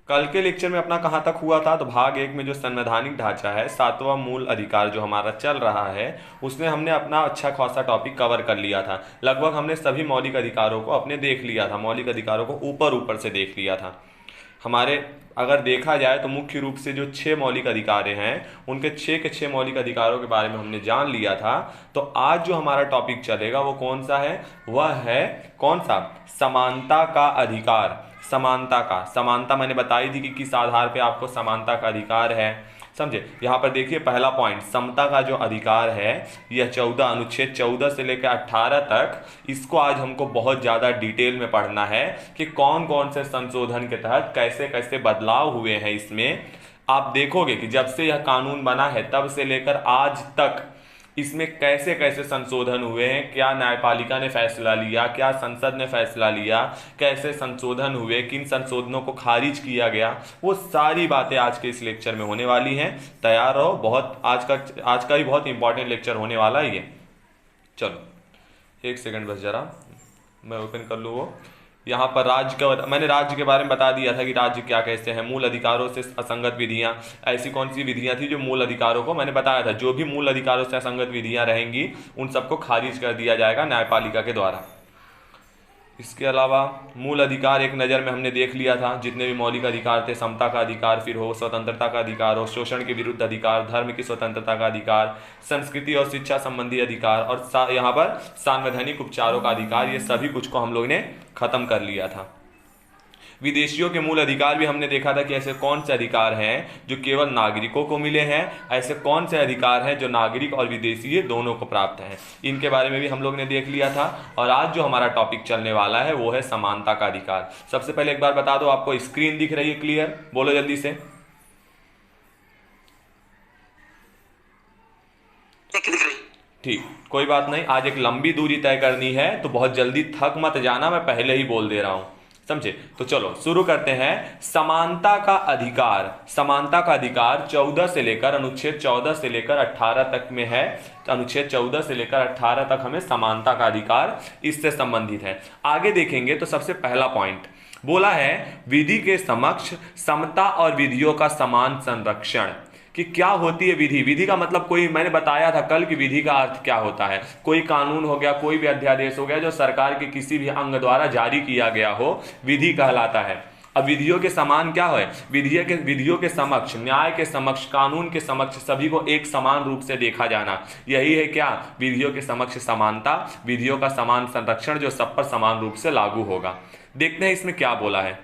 कल के लेक्चर में अपना कहाँ तक हुआ था, तो भाग एक में जो संवैधानिक ढांचा है, सातवां मूल अधिकार जो हमारा चल रहा है, उसमें हमने अपना अच्छा खासा टॉपिक कवर कर लिया था। लगभग हमने सभी मौलिक अधिकारों को अपने देख लिया था, मौलिक अधिकारों को ऊपर ऊपर से देख लिया था। हमारे अगर देखा जाए तो मुख्य रूप से जो 6 मौलिक अधिकार हैं, उनके 6 के 6 मौलिक अधिकारों के बारे में हमने जान लिया था। तो आज जो हमारा टॉपिक चलेगा वो कौन सा है, वह है कौन सा, समानता का अधिकार। समानता मैंने बताई थी कि किस आधार पे आपको समानता का अधिकार है, समझे। यहाँ पर देखिए पहला पॉइंट, समता का जो अधिकार है, यह 14 अनुच्छेद 14 से लेकर 18 तक, इसको आज हमको बहुत ज़्यादा डिटेल में पढ़ना है कि कौन कौन से संशोधन के तहत कैसे कैसे बदलाव हुए हैं इसमें। आप देखोगे कि जब से यह कानून बना है तब से लेकर आज तक इसमें कैसे कैसे संशोधन हुए हैं, क्या न्यायपालिका ने फैसला लिया, क्या संसद ने फैसला लिया, कैसे संशोधन हुए, किन संशोधनों को खारिज किया गया, वो सारी बातें आज के इस लेक्चर में होने वाली हैं। तैयार रहो, बहुत आज का भी बहुत इंपॉर्टेंट लेक्चर होने वाला है ये। चलो एक सेकंड बस, जरा मैं ओपन कर लूँ वो। यहाँ पर राज्य का मैंने राज्य के बारे में बता दिया था कि राज्य क्या कैसे हैं। मूल अधिकारों से असंगत विधियां, ऐसी कौन सी विधियां थी जो मूल अधिकारों को, मैंने बताया था जो भी मूल अधिकारों से असंगत विधियां रहेंगी उन सबको खारिज कर दिया जाएगा न्यायपालिका के द्वारा। इसके अलावा मूल अधिकार एक नज़र में हमने देख लिया था, जितने भी मौलिक अधिकार थे, समता का अधिकार, फिर हो स्वतंत्रता का अधिकार हो, शोषण के विरुद्ध अधिकार, धर्म की स्वतंत्रता का अधिकार, संस्कृति और शिक्षा संबंधी अधिकार, और यहाँ पर सांवैधानिक उपचारों का अधिकार, ये सभी कुछ को हम लोग ने खत्म कर लिया था। विदेशियों के मूल अधिकार भी हमने देखा था कि ऐसे कौन से अधिकार हैं जो केवल नागरिकों को मिले हैं, ऐसे कौन से अधिकार हैं जो नागरिक और विदेशी दोनों को प्राप्त हैं, इनके बारे में भी हम लोग ने देख लिया था। और आज जो हमारा टॉपिक चलने वाला है वो है समानता का अधिकार। सबसे पहले एक बार बता दो, आपको स्क्रीन दिख रही है क्लियर, बोलो जल्दी से। ठीक, कोई बात नहीं, आज एक लंबी दूरी तय करनी है तो बहुत जल्दी थक मत जाना, मैं पहले ही बोल दे रहा हूं, समझे। तो चलो शुरू करते हैं। समानता का अधिकार, समानता का अधिकार 14 से लेकर, अनुच्छेद 14 से लेकर 18 तक में है। अनुच्छेद 14 से लेकर 18 तक हमें समानता का अधिकार इससे संबंधित है। आगे देखेंगे तो सबसे पहला पॉइंट बोला है, विधि के समक्ष समता और विधियों का समान संरक्षण। कि क्या होती है विधि, विधि का मतलब कोई, मैंने बताया था कल की विधि का अर्थ क्या होता है, कोई कानून हो गया, कोई भी अध्यादेश हो गया जो सरकार के किसी भी अंग द्वारा जारी किया गया हो, विधि कहलाता है। अब विधियों के समान क्या है, विधियों के समक्ष, न्याय के समक्ष, कानून के समक्ष सभी को एक समान रूप से देखा जाना, यही है क्या, विधियों के समक्ष समानता, विधियों का समान संरक्षण जो सब पर समान रूप से लागू होगा। देखते हैं इसमें क्या बोला है।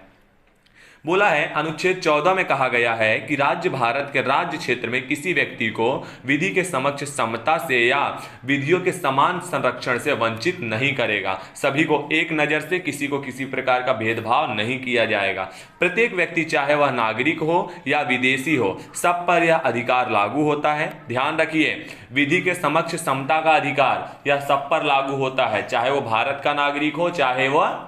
बोला है अनुच्छेद 14 में कहा गया है कि राज्य भारत के राज्य क्षेत्र में किसी व्यक्ति को विधि के समक्ष समता से या विधियों के समान संरक्षण से वंचित नहीं करेगा। सभी को एक नज़र से, किसी को किसी प्रकार का भेदभाव नहीं किया जाएगा। प्रत्येक व्यक्ति चाहे वह नागरिक हो या विदेशी हो, सब पर यह अधिकार लागू होता है। ध्यान रखिए, विधि के समक्ष समता का अधिकार यह सब पर लागू होता है, चाहे वो भारत का नागरिक हो, चाहे वह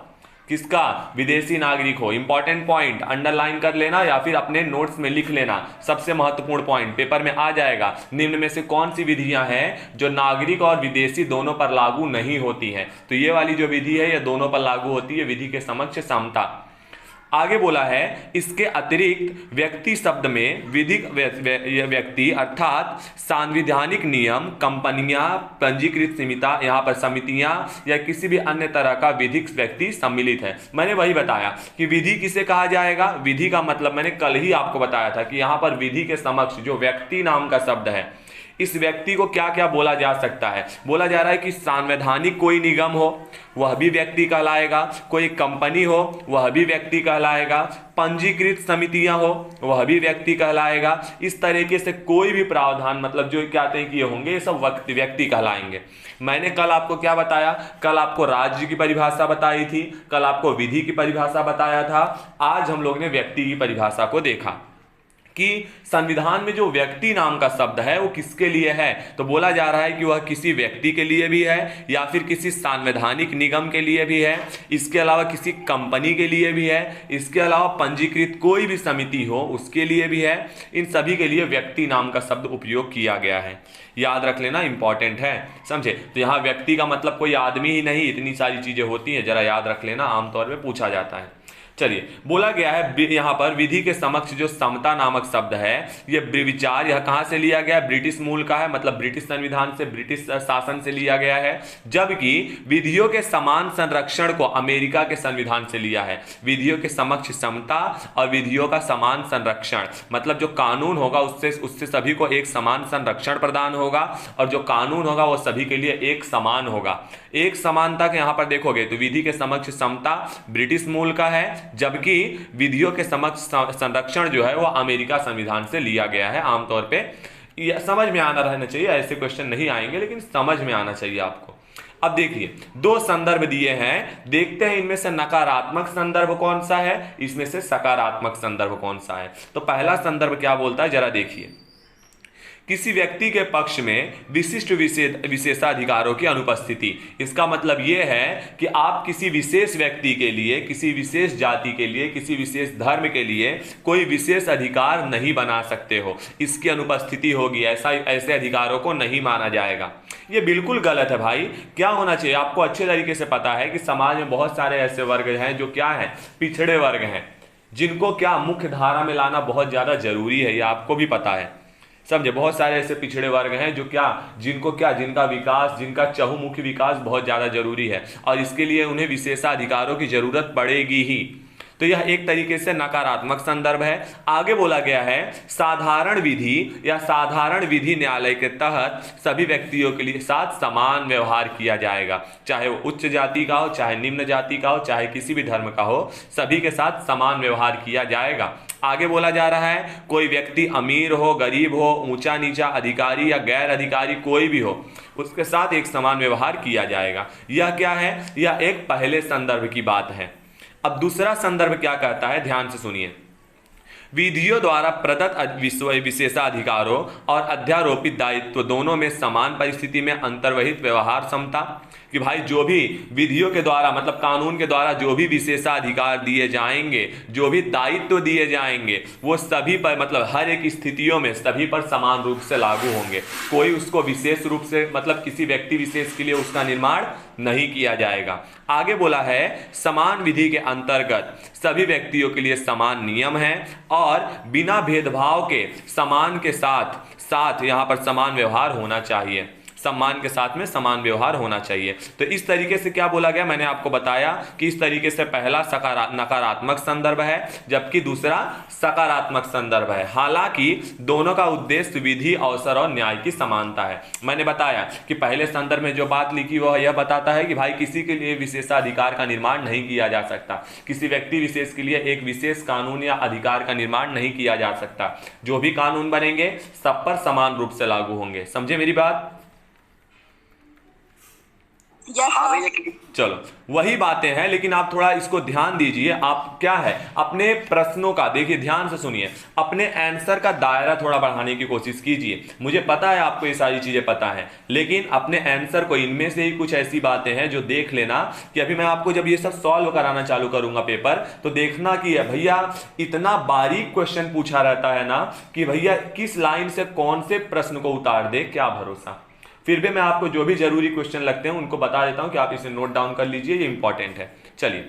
किसका, विदेशी नागरिक हो। इंपॉर्टेंट पॉइंट अंडरलाइन कर लेना या फिर अपने नोट्स में लिख लेना, सबसे महत्वपूर्ण पॉइंट पेपर में आ जाएगा। निम्न में से कौन सी विधियां हैं जो नागरिक और विदेशी दोनों पर लागू नहीं होती हैं, तो ये वाली जो विधि है ये दोनों पर लागू होती है, विधि के समक्ष समता। आगे बोला है, इसके अतिरिक्त व्यक्ति शब्द में विधिक व्यक्ति अर्थात सांविधानिक नियम, कंपनियां, पंजीकृत समितियां, यहाँ पर समितियां या किसी भी अन्य तरह का विधिक व्यक्ति सम्मिलित है। मैंने वही बताया कि विधि किसे कहा जाएगा, विधि का मतलब मैंने कल ही आपको बताया था कि यहाँ पर विधि के समक्ष जो व्यक्ति नाम का शब्द है, इस व्यक्ति को क्या क्या बोला जा सकता है। बोला जा रहा है कि संवैधानिक कोई निगम हो वह भी व्यक्ति कहलाएगा, कोई कंपनी हो वह भी व्यक्ति कहलाएगा, पंजीकृत समितियां हो वह भी व्यक्ति कहलाएगा। इस तरीके से कोई भी प्रावधान, मतलब जो कहते हैं कि ये होंगे, ये सब व्यक्ति कहलाएंगे। मैंने कल आपको क्या बताया, कल आपको राज्य की परिभाषा बताई थी, कल आपको विधि की परिभाषा बताया था, आज हम लोग ने व्यक्ति की परिभाषा को देखा कि संविधान में जो व्यक्ति नाम का शब्द है वो किसके लिए है। तो बोला जा रहा है कि वह किसी व्यक्ति के लिए भी है या फिर किसी संवैधानिक निगम के लिए भी है, इसके अलावा किसी कंपनी के लिए भी है, इसके अलावा पंजीकृत कोई भी समिति हो उसके लिए भी है। इन सभी के लिए व्यक्ति नाम का शब्द उपयोग किया गया है, याद रख लेना, इंपॉर्टेंट है, समझे। तो यहाँ व्यक्ति का मतलब कोई आदमी ही नहीं, इतनी सारी चीजें होती हैं, जरा याद रख लेना, आमतौर पर पूछा जाता है। चलिए, बोला गया है यहाँ पर विधि के समक्ष जो समता नामक शब्द है, ये विचार यह कहाँ से लिया गया है? ब्रिटिश मूल का है, मतलब ब्रिटिश संविधान से, ब्रिटिश शासन से लिया गया है। जबकि विधियों के समान संरक्षण को अमेरिका के संविधान से लिया है। विधियों के समक्ष समता और विधियों का समान संरक्षण, मतलब जो कानून होगा उससे सभी को एक समान संरक्षण प्रदान होगा, और जो कानून होगा वो सभी के लिए एक समान होगा। एक समानता के यहां पर देखोगे तो विधि के समक्ष समता ब्रिटिश मूल का है, जबकि विधियों के समक्ष संरक्षण जो है वो अमेरिका संविधान से लिया गया है। आमतौर पे यह समझ में आना रहना चाहिए, ऐसे क्वेश्चन नहीं आएंगे लेकिन समझ में आना चाहिए आपको। अब देखिए, दो संदर्भ दिए हैं, देखते हैं इनमें से नकारात्मक संदर्भ कौन सा है, इसमें से सकारात्मक संदर्भ कौन सा है। तो पहला संदर्भ क्या बोलता है, जरा देखिए। किसी व्यक्ति के पक्ष में विशिष्ट विशेषाधिकारों की अनुपस्थिति। इसका मतलब यह है कि आप किसी विशेष व्यक्ति के लिए, किसी विशेष जाति के लिए, किसी विशेष धर्म के लिए कोई विशेष अधिकार नहीं बना सकते हो, इसकी अनुपस्थिति होगी, ऐसे अधिकारों को नहीं माना जाएगा। ये बिल्कुल गलत है भाई। क्या होना चाहिए, आपको अच्छे तरीके से पता है कि समाज में बहुत सारे ऐसे वर्ग हैं जो क्या है, पिछड़े वर्ग हैं, जिनको क्या मुख्य धारा में लाना बहुत ज्यादा जरूरी है, ये आपको भी पता है, समझे। बहुत सारे ऐसे पिछड़े वर्ग हैं जो जिनका विकास, जिनका चहुमुखी विकास बहुत ज्यादा जरूरी है, और इसके लिए उन्हें विशेषाधिकारों की जरूरत पड़ेगी ही। तो यह एक तरीके से नकारात्मक संदर्भ है। आगे बोला गया है साधारण विधि या साधारण विधि न्यायालय के तहत सभी व्यक्तियों के लिए साथ समान व्यवहार किया जाएगा, चाहे वो उच्च जाति का हो, चाहे निम्न जाति का हो, चाहे किसी भी धर्म का हो, सभी के साथ समान व्यवहार किया जाएगा। आगे बोला जा रहा है कोई व्यक्ति अमीर हो, गरीब हो, ऊंचा नीचा, अधिकारी या गैर अधिकारी कोई भी हो, उसके साथ एक समान व्यवहार किया जाएगा। यह क्या है, यह एक पहले संदर्भ की बात है। अब दूसरा संदर्भ क्या कहता है, ध्यान से सुनिए। विधियों द्वारा प्रदत्त विशेषाधिकारों और अध्यारोपित दायित्व दोनों में समान परिस्थिति में अंतर्वहित व्यवहार क्षमता, कि भाई जो भी विधियों के द्वारा, मतलब कानून के द्वारा जो भी विशेषाधिकार दिए जाएंगे, जो भी दायित्व दिए जाएंगे, वो सभी पर, मतलब हर एक स्थितियों में सभी पर समान रूप से लागू होंगे। कोई उसको विशेष रूप से, मतलब किसी व्यक्ति विशेष के लिए उसका निर्माण नहीं किया जाएगा। आगे बोला है समान विधि के अंतर्गत सभी व्यक्तियों के लिए समान नियम है और बिना भेदभाव के समान के साथ यहाँ पर समान व्यवहार होना चाहिए। सम्मान के साथ में समान व्यवहार होना चाहिए। तो इस तरीके से क्या बोला गया, मैंने आपको बताया कि इस तरीके से पहला नकारात्मक संदर्भ है, जबकि दूसरा सकारात्मक संदर्भ है। हालांकि दोनों का उद्देश्य विधि, अवसर और न्याय की समानता है। मैंने बताया कि पहले संदर्भ में जो बात लिखी वह यह बताता है कि भाई किसी के लिए विशेषाधिकार का निर्माण नहीं किया जा सकता, किसी व्यक्ति विशेष के लिए एक विशेष कानून या अधिकार का निर्माण नहीं किया जा सकता। जो भी कानून बनेंगे सब पर समान रूप से लागू होंगे। समझे मेरी बात? चलो, वही बातें हैं, लेकिन आप थोड़ा इसको ध्यान दीजिए। आप क्या है, अपने प्रश्नों का देखिए, ध्यान से सुनिए, अपने आंसर का दायरा थोड़ा बढ़ाने की कोशिश कीजिए। मुझे पता है आपको ये सारी चीजें पता है, लेकिन अपने आंसर को, इनमें से ही कुछ ऐसी बातें हैं जो देख लेना कि अभी मैं आपको जब ये सब सॉल्व कराना चालू करूंगा पेपर, तो देखना कि भैया इतना बारीक क्वेश्चन पूछा रहता है ना कि भैया किस लाइन से कौन से प्रश्न को उतार दे, क्या भरोसा। फिर भी मैं आपको जो भी जरूरी क्वेश्चन लगते हैं उनको बता देता हूं कि आप इसे नोट डाउन कर लीजिए, ये इंपॉर्टेंट है। चलिए,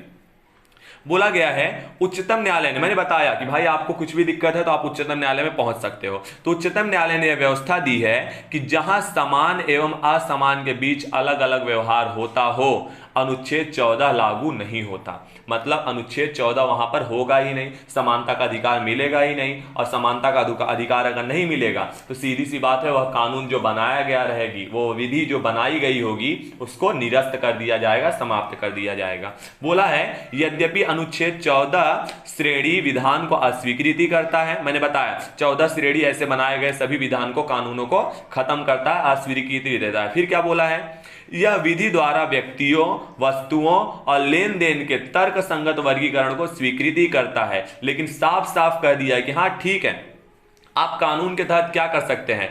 बोला गया है उच्चतम न्यायालय ने, मैंने बताया कि भाई आपको कुछ भी दिक्कत है तो आप उच्चतम न्यायालय में पहुंच सकते हो। तो उच्चतम न्यायालय ने यह व्यवस्था दी है कि जहां समान एवं असमान के बीच अलग अलग व्यवहार होता हो, अनुच्छेद 14 लागू नहीं होता। मतलब अनुच्छेद 14 वहां पर होगा ही नहीं, समानता का अधिकार मिलेगा ही नहीं, और समानता का अधिकार अगर नहीं मिलेगा तो सीधी सी बात है वह कानून जो बनाया गया रहेगी, वो विधि जो बनाई गई होगी, उसको निरस्त कर दिया जाएगा, समाप्त कर दिया जाएगा। बोला है यद्यपि अनुच्छेद 14 श्रेणी विधान को अस्वीकृति करता है, मैंने बताया 14 श्रेणी ऐसे बनाए गए सभी विधान को, कानूनों को खत्म करता है, अस्वीकृति देता है। फिर क्या बोला है, यह विधि द्वारा व्यक्तियों, वस्तुओं और लेन देन के तर्क संगत वर्गीकरण को स्वीकृति करता है, लेकिन साफ साफ कह दिया है कि हाँ ठीक है, आप कानून के तहत क्या कर सकते हैं,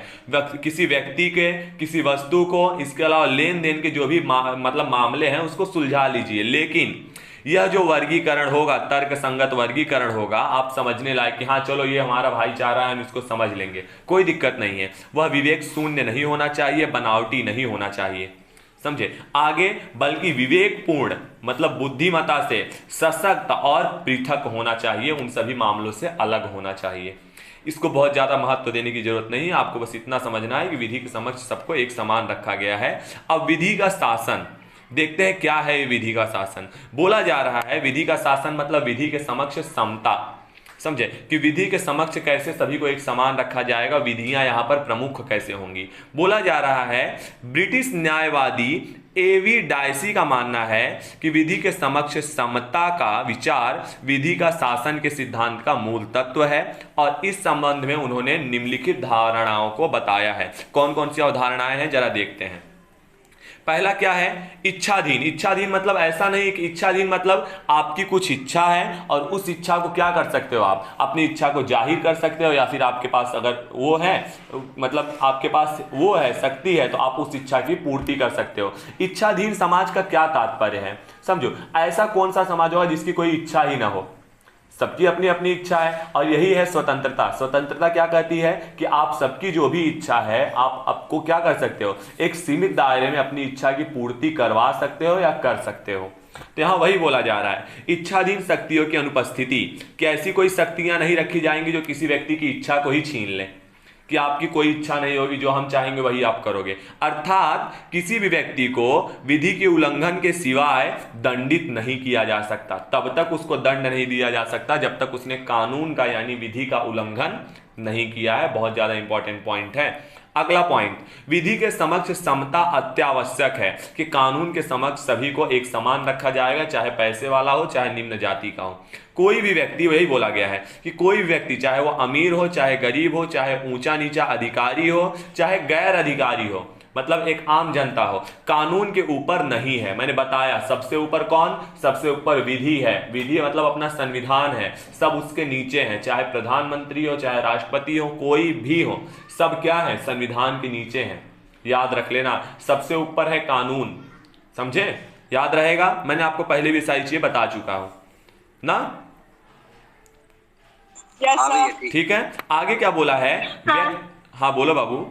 किसी व्यक्ति के, किसी वस्तु को, इसके अलावा लेन देन के जो भी मतलब मामले हैं उसको सुलझा लीजिए, लेकिन यह जो वर्गीकरण होगा, तर्क संगत वर्गीकरण होगा, आप समझने लायक कि हाँ चलो ये हमारा भाईचारा है, हम इसको समझ लेंगे, कोई दिक्कत नहीं है। वह विवेक शून्य नहीं होना चाहिए, बनावटी नहीं होना चाहिए। समझे। आगे, बल्कि विवेकपूर्ण मतलब बुद्धिमता से सशक्त और पृथक होना चाहिए, उन सभी मामलों से अलग होना चाहिए। इसको बहुत ज्यादा महत्व देने की जरूरत नहीं है, आपको बस इतना समझना है कि विधि के समक्ष सबको एक समान रखा गया है। अब विधि का शासन देखते हैं, क्या है विधि का शासन। बोला जा रहा है विधि का शासन मतलब विधि के समक्ष समता, समझे, कि विधि के समक्ष कैसे सभी को एक समान रखा जाएगा, विधियां यहां पर प्रमुख कैसे होंगी। बोला जा रहा है ब्रिटिश न्यायवादी एवी डायसी का मानना है कि विधि के समक्ष समता का विचार विधि का शासन के सिद्धांत का मूल तत्व है, और इस संबंध में उन्होंने निम्नलिखित धारणाओं को बताया है। कौन कौन सी अवधारणाएं हैं जरा देखते हैं। पहला क्या है, इच्छाधीन। इच्छाधीन मतलब ऐसा नहीं कि इच्छाधीन मतलब आपकी कुछ इच्छा है और उस इच्छा को क्या कर सकते हो, आप अपनी इच्छा को जाहिर कर सकते हो, या फिर आपके पास अगर वो है मतलब आपके पास वो है शक्ति है तो आप उस इच्छा की पूर्ति कर सकते हो। इच्छाधीन समाज का क्या तात्पर्य है, समझो, ऐसा कौन सा समाज होगा जिसकी कोई इच्छा ही ना हो, सबकी अपनी अपनी इच्छा है, और यही है स्वतंत्रता। स्वतंत्रता क्या कहती है कि आप सबकी जो भी इच्छा है आप आपको क्या कर सकते हो, एक सीमित दायरे में अपनी इच्छा की पूर्ति करवा सकते हो या कर सकते हो। तो यहां वही बोला जा रहा है, इच्छाधीन शक्तियों की अनुपस्थिति, कि ऐसी कोई शक्तियां नहीं रखी जाएंगी जो किसी व्यक्ति की इच्छा को ही छीन ले, कि आपकी कोई इच्छा नहीं होगी, जो हम चाहेंगे वही आप करोगे। अर्थात किसी भी व्यक्ति को विधि के उल्लंघन के सिवाय दंडित नहीं किया जा सकता, तब तक उसको दंड नहीं दिया जा सकता जब तक उसने कानून का यानी विधि का उल्लंघन नहीं किया है। बहुत ज्यादा इंपॉर्टेंट पॉइंट है। अगला पॉइंट, विधि के समक्ष समता अत्यावश्यक है, कि कानून के समक्ष सभी को एक समान रखा जाएगा, चाहे पैसे वाला हो चाहे निम्न जाति का हो। कोई भी व्यक्ति, वही बोला गया है कि कोई भी व्यक्ति चाहे वो अमीर हो चाहे गरीब हो, चाहे ऊंचा नीचा अधिकारी हो चाहे गैर अधिकारी हो, मतलब एक आम जनता हो, कानून के ऊपर नहीं है। मैंने बताया सबसे ऊपर कौन, सबसे ऊपर विधि है। विधि मतलब अपना संविधान है, सब उसके नीचे हैं, चाहे प्रधानमंत्री हो चाहे राष्ट्रपति हो, कोई भी हो, सब क्या है, संविधान के नीचे हैं। याद रख लेना, सबसे ऊपर है कानून, समझे, याद रहेगा। मैंने आपको पहले भी सारी चीजें बता चुका हूं ना। ठीक है, आगे क्या बोला है। हाँ बोलो बाबू,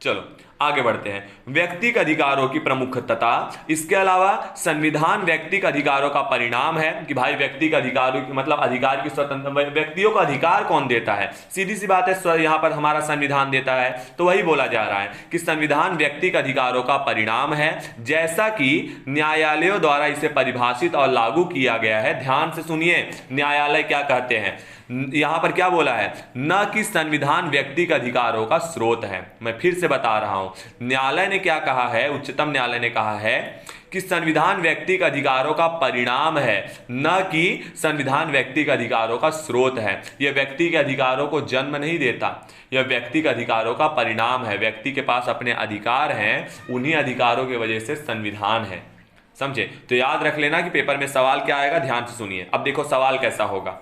चलो आगे बढ़ते हैं। व्यक्तिगत अधिकारों की प्रमुखता, इसके अलावा संविधान व्यक्तिगत अधिकारों का परिणाम है, कि भाई व्यक्तिगत अधिकारों की मतलब अधिकार की स्वतंत्र, व्यक्तियों का अधिकार कौन देता है, सीधी सी बात है, यहां पर हमारा संविधान देता है। तो वही बोला जा रहा है कि संविधान व्यक्तिगत अधिकारों का परिणाम है, जैसा कि न्यायालयों द्वारा इसे परिभाषित और लागू किया गया है। ध्यान से सुनिए, न्यायालय क्या कहते हैं, यहां पर क्या बोला है, न कि संविधान व्यक्ति के अधिकारों का स्रोत है। मैं फिर से बता रहा हूं, न्यायालय ने क्या कहा है, उच्चतम न्यायालय ने कहा है कि संविधान व्यक्ति के अधिकारों का परिणाम है, न कि संविधान व्यक्ति के अधिकारों का स्रोत है। यह व्यक्ति के अधिकारों को जन्म नहीं देता, यह व्यक्ति के अधिकारों का परिणाम है। व्यक्ति के पास अपने अधिकार हैं, उन्हीं अधिकारों की वजह से संविधान है, समझे। तो याद रख लेना कि पेपर में सवाल क्या आएगा, ध्यान से सुनिए। अब देखो सवाल कैसा होगा,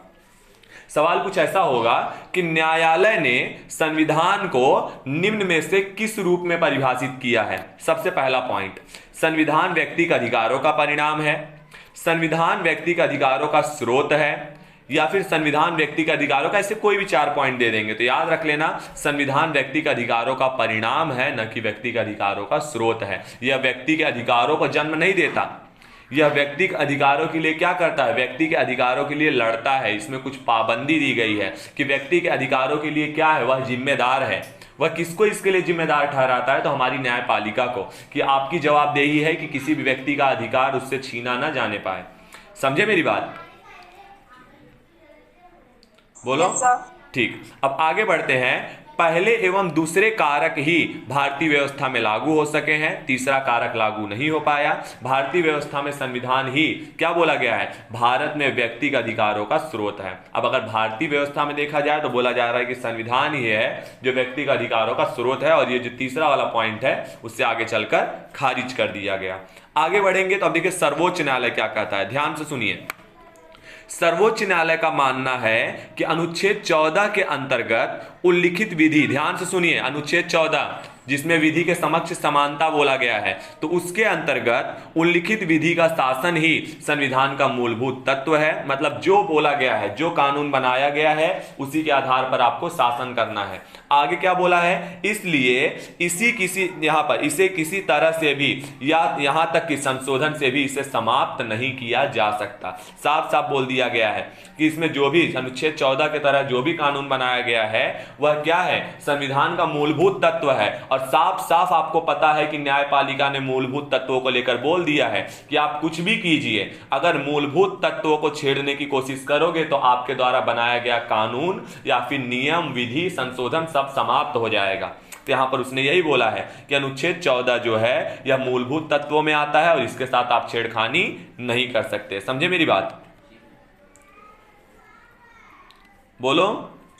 सवाल कुछ ऐसा होगा कि न्यायालय ने संविधान को निम्न में से किस रूप में परिभाषित किया है। सबसे पहला पॉइंट, संविधान व्यक्ति के अधिकारों का परिणाम है, संविधान व्यक्ति के अधिकारों का स्रोत है, या फिर संविधान व्यक्ति के अधिकारों का, ऐसे कोई भी 4 पॉइंट दे देंगे। तो याद रख लेना, संविधान व्यक्ति के अधिकारों का परिणाम है, न कि व्यक्ति के अधिकारों का स्रोत है। यह व्यक्ति के अधिकारों को जन्म नहीं देता, यह व्यक्ति के अधिकारों के लिए क्या करता है, व्यक्ति के अधिकारों के लिए लड़ता है। इसमें कुछ पाबंदी दी गई है कि व्यक्ति के अधिकारों के लिए क्या है, वह जिम्मेदार है। वह किसको इसके लिए जिम्मेदार ठहराता है, तो हमारी न्यायपालिका को, कि आपकी जवाबदेही है कि किसी भी व्यक्ति का अधिकार उससे छीना ना जाने पाए। समझे मेरी बात, बोलो। ठीक, अब आगे बढ़ते हैं। पहले एवं दूसरे कारक ही भारतीय व्यवस्था में लागू हो सके हैं, तीसरा कारक लागू नहीं हो पाया। भारतीय व्यवस्था में संविधान ही क्या बोला गया है, भारत में व्यक्ति के अधिकारों का स्रोत है। अब अगर भारतीय व्यवस्था में देखा जाए तो बोला जा रहा है कि संविधान ही है जो व्यक्ति के अधिकारों का स्रोत है, और ये जो तीसरा वाला पॉइंट है उससे आगे चलकर खारिज कर दिया गया। आगे बढ़ेंगे तो अब देखिए सर्वोच्च न्यायालय क्या कहता है, ध्यान से सुनिए। सर्वोच्च न्यायालय का मानना है कि अनुच्छेद 14 के अंतर्गत उल्लिखित विधि, ध्यान से सुनिए, अनुच्छेद 14 जिसमें विधि के समक्ष समानता बोला गया है, तो उसके अंतर्गत उल्लिखित विधि का शासन ही संविधान का मूलभूत तत्व है। मतलब जो बोला गया है, जो कानून बनाया गया है, उसी के आधार पर आपको शासन करना है। आगे क्या बोला है, इसलिए यहां पर इसे किसी तरह से भी या यहां तक कि संशोधन से भी इसे समाप्त नहीं किया जा सकता। साफ साफ बोल दिया गया है कि इसमें जो भी अनुच्छेद 14 के तरह जो भी कानून बनाया गया है वह क्या है, संविधान का मूलभूत तत्व है। और साफ साफ आपको पता है कि न्यायपालिका ने मूलभूत तत्वों को लेकर बोल दिया है कि आप कुछ भी कीजिए, अगर मूलभूत तत्वों को छेड़ने की कोशिश करोगे तो आपके द्वारा बनाया गया कानून या फिर नियम, विधि, संशोधन सब समाप्त हो जाएगा। तो यहां पर उसने यही बोला है कि अनुच्छेद 14 जो है यह मूलभूत तत्वों में आता है और इसके साथ आप छेड़खानी नहीं कर सकते। समझे मेरी बात? बोलो।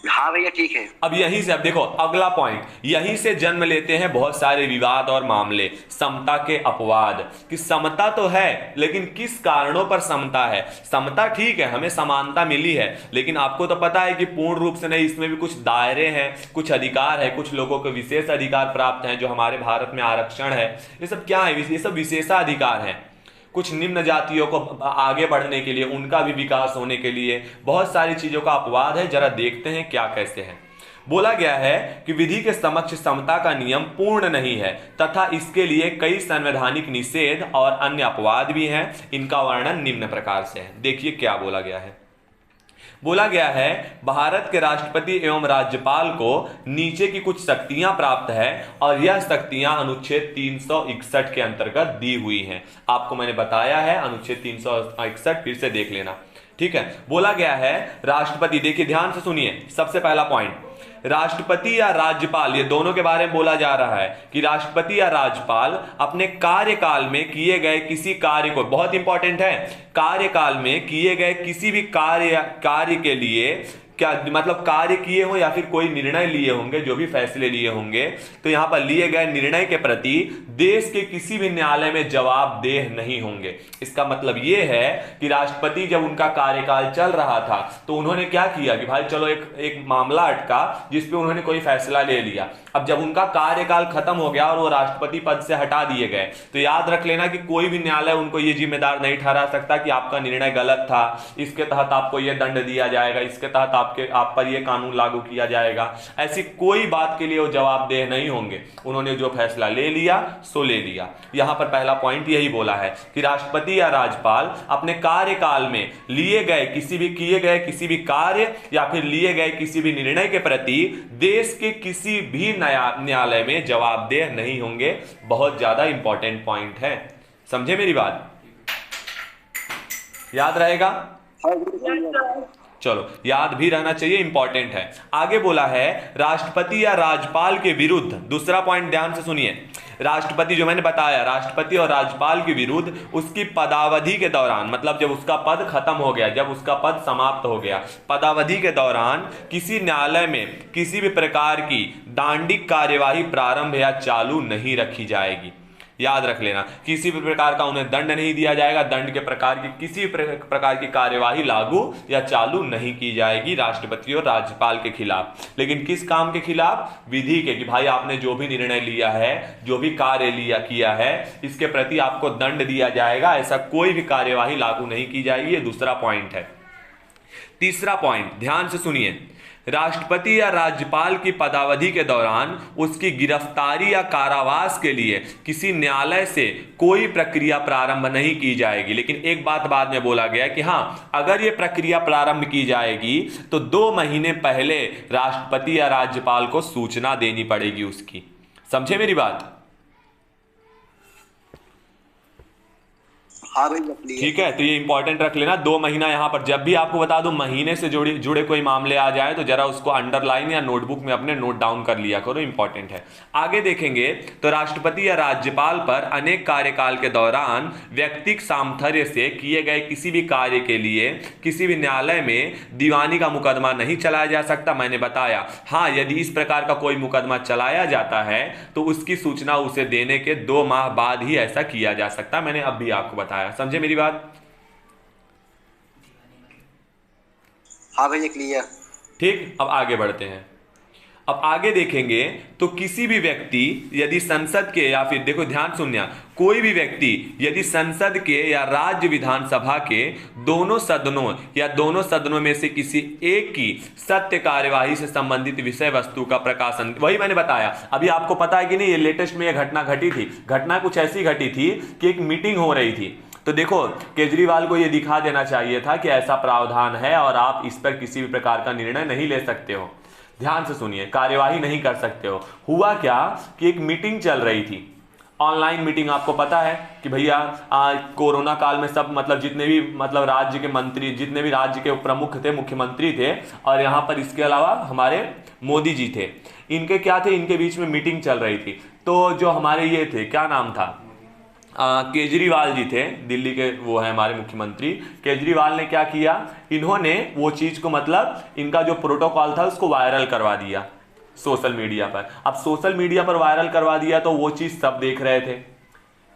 हाँ भैया ठीक है। अब यहीं से, अब देखो अगला पॉइंट, यहीं से जन्म लेते हैं बहुत सारे विवाद और मामले, समता के अपवाद। कि समता तो है लेकिन किस कारणों पर समता है? समता ठीक है, हमें समानता मिली है, लेकिन आपको तो पता है कि पूर्ण रूप से नहीं, इसमें भी कुछ दायरे हैं, कुछ अधिकार है, कुछ लोगों को विशेष अधिकार प्राप्त हैं, जो हमारे भारत में आरक्षण है। ये सब क्या है? ये सब विशेषाधिकार है। कुछ निम्न जातियों को आगे बढ़ने के लिए, उनका भी विकास होने के लिए बहुत सारी चीजों का अपवाद है। जरा देखते हैं क्या कैसे है। बोला गया है कि विधि के समक्ष समता का नियम पूर्ण नहीं है तथा इसके लिए कई संवैधानिक निषेध और अन्य अपवाद भी हैं। इनका वर्णन निम्न प्रकार से है। देखिए क्या बोला गया है। बोला गया है भारत के राष्ट्रपति एवं राज्यपाल को नीचे की कुछ शक्तियां प्राप्त है और यह शक्तियां अनुच्छेद 361 के अंतर्गत दी हुई हैं। आपको मैंने बताया है अनुच्छेद 361, फिर से देख लेना, ठीक है। बोला गया है राष्ट्रपति, देखिए ध्यान से सुनिए, सबसे पहला पॉइंट, राष्ट्रपति या राज्यपाल, ये दोनों के बारे में बोला जा रहा है कि राष्ट्रपति या राज्यपाल अपने कार्यकाल में किए गए किसी कार्य को, बहुत इंपॉर्टेंट है, कार्यकाल में किए गए किसी भी कार्य के लिए, क्या मतलब कार्य किए हो या फिर कोई निर्णय लिए होंगे, जो भी फैसले लिए होंगे, तो यहां पर लिए गए निर्णय के प्रति देश के किसी भी न्यायालय में जवाबदेह नहीं होंगे। इसका मतलब यह है कि राष्ट्रपति जब उनका कार्यकाल चल रहा था तो उन्होंने क्या किया कि भाई चलो एक मामला अटका जिसपे उन्होंने कोई फैसला ले लिया। अब जब उनका कार्यकाल खत्म हो गया और वो राष्ट्रपति पद से हटा दिए गए, तो याद रख लेना कि कोई भी न्यायालय उनको ये जिम्मेदार नहीं ठहरा सकता कि आपका निर्णय गलत था, इसके तहत आपको यह दंड दिया जाएगा, इसके तहत आप पर यह कानून लागू किया जाएगा। ऐसी कोई बात के लिए वो जवाबदेह नहीं होंगे। उन्होंने जो फैसला ले लिया सो ले लिया। यहां पर पहला पॉइंट यही बोला है कि राष्ट्रपति या राज्यपाल अपने कार्यकाल में किए गए किसी भी कार्य या फिर लिए गए किसी भी निर्णय के प्रति देश के किसी भी न्यायालय में जवाबदेह नहीं होंगे। बहुत ज्यादा इंपॉर्टेंट पॉइंट है, समझे मेरी बात? याद रहेगा? चलो, याद भी रहना चाहिए, इंपॉर्टेंट है। आगे बोला है राष्ट्रपति या राज्यपाल के विरुद्ध, दूसरा पॉइंट ध्यान से सुनिए, राष्ट्रपति जो मैंने बताया, राष्ट्रपति और राज्यपाल के विरुद्ध उसकी पदावधि के दौरान, मतलब जब उसका पद खत्म हो गया, जब उसका पद समाप्त हो गया, पदावधि के दौरान किसी न्यायालय में किसी भी प्रकार की दांडिक कार्यवाही प्रारंभ या चालू नहीं रखी जाएगी। याद रख लेना, किसी भी प्रकार का उन्हें दंड नहीं दिया जाएगा, दंड के प्रकार की किसी भी प्रकार की कार्यवाही लागू या चालू नहीं की जाएगी राष्ट्रपति और राज्यपाल के खिलाफ। लेकिन किस काम के खिलाफ? विधि के, कि भाई आपने जो भी निर्णय लिया है, जो भी कार्य किया है, इसके प्रति आपको दंड दिया जाएगा, ऐसा कोई भी कार्यवाही लागू नहीं की जाएगी। ये दूसरा पॉइंट है। तीसरा पॉइंट ध्यान से सुनिए, राष्ट्रपति या राज्यपाल की पदावधि के दौरान उसकी गिरफ्तारी या कारावास के लिए किसी न्यायालय से कोई प्रक्रिया प्रारंभ नहीं की जाएगी। लेकिन एक बात बाद में बोला गया कि हां, अगर यह प्रक्रिया प्रारंभ की जाएगी तो 2 महीने पहले राष्ट्रपति या राज्यपाल को सूचना देनी पड़ेगी उसकी। समझे मेरी बात? हाँ भाई, ठीक है, तो ये इंपॉर्टेंट रख लेना। 2 महीना यहां पर, जब भी आपको बता दूं महीने से जुड़े कोई मामले आ जाए तो जरा उसको अंडरलाइन या नोटबुक में अपने नोट डाउन कर लिया करो, इंपॉर्टेंट है। आगे देखेंगे तो राष्ट्रपति या राज्यपाल पर अनेक कार्यकाल के दौरान व्यक्तिगत सामर्थ्य से किए गए किसी भी कार्य के लिए किसी भी न्यायालय में दीवानी का मुकदमा नहीं चलाया जा सकता। मैंने बताया, हाँ, यदि इस प्रकार का कोई मुकदमा चलाया जाता है तो उसकी सूचना उसे देने के 2 माह बाद ही ऐसा किया जा सकता। मैंने अब भी आपको बताया, समझे मेरी बात? हाँ भैया क्लियर। ठीक, अब आगे बढ़ते हैं। अब आगे देखेंगे तो किसी भी व्यक्ति यदि संसद के या फिर देखो ध्यान सुनना, कोई भी व्यक्ति यदि संसद के या राज्य विधानसभा के दोनों सदनों या दोनों सदनों में से किसी एक की सत्य कार्यवाही से संबंधित विषय वस्तु का प्रकाशन, वही मैंने बताया अभी, आपको पता है कि नहीं, ये लेटेस्ट में यह घटना घटी थी। घटना कुछ ऐसी घटी थी कि एक मीटिंग हो रही थी, तो देखो केजरीवाल को यह दिखा देना चाहिए था कि ऐसा प्रावधान है और आप इस पर किसी भी प्रकार का निर्णय नहीं ले सकते हो। ध्यान से सुनिए, कार्यवाही नहीं कर सकते हो। हुआ क्या कि एक मीटिंग चल रही थी, ऑनलाइन मीटिंग। आपको पता है कि भैया कोरोना काल में सब मतलब जितने भी मतलब राज्य के मंत्री, जितने भी राज्य के प्रमुख थे, मुख्यमंत्री थे, और यहाँ पर इसके अलावा हमारे मोदी जी थे, इनके क्या थे, इनके बीच में मीटिंग चल रही थी। तो जो हमारे ये थे, क्या नाम था, केजरीवाल जी थे, दिल्ली के वो है हमारे मुख्यमंत्री। केजरीवाल ने क्या किया, इन्होंने वो चीज को मतलब इनका जो प्रोटोकॉल था उसको वायरल करवा दिया सोशल मीडिया पर। अब सोशल मीडिया पर वायरल करवा दिया तो वो चीज सब देख रहे थे,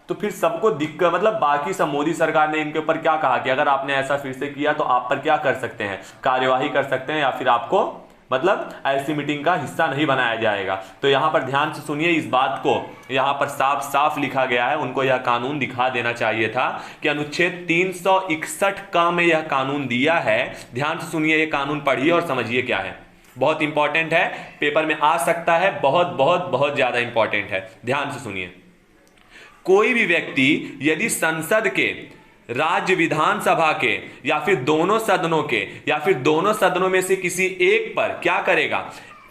तो फिर सबको दिक्कत, मतलब बाकी सब, मोदी सरकार ने इनके ऊपर क्या कहा कि अगर आपने ऐसा फिर से किया तो आप पर क्या कर सकते हैं, कार्यवाही कर सकते हैं, या फिर आपको मतलब ऐसी मीटिंग का हिस्सा नहीं बनाया जाएगा। तो यहां पर ध्यान से सुनिए, इस बात को यहां पर साफ साफ लिखा गया है। उनको यह कानून दिखा देना चाहिए था कि अनुच्छेद 361 का में यह कानून दिया है। ध्यान से सुनिए, यह कानून पढ़िए और समझिए क्या है, बहुत इंपॉर्टेंट है, पेपर में आ सकता है, बहुत बहुत बहुत ज्यादा इंपॉर्टेंट है। ध्यान से सुनिए, कोई भी व्यक्ति यदि संसद के, राज्य विधानसभा के या फिर दोनों सदनों के या फिर दोनों सदनों में से किसी एक पर क्या करेगा,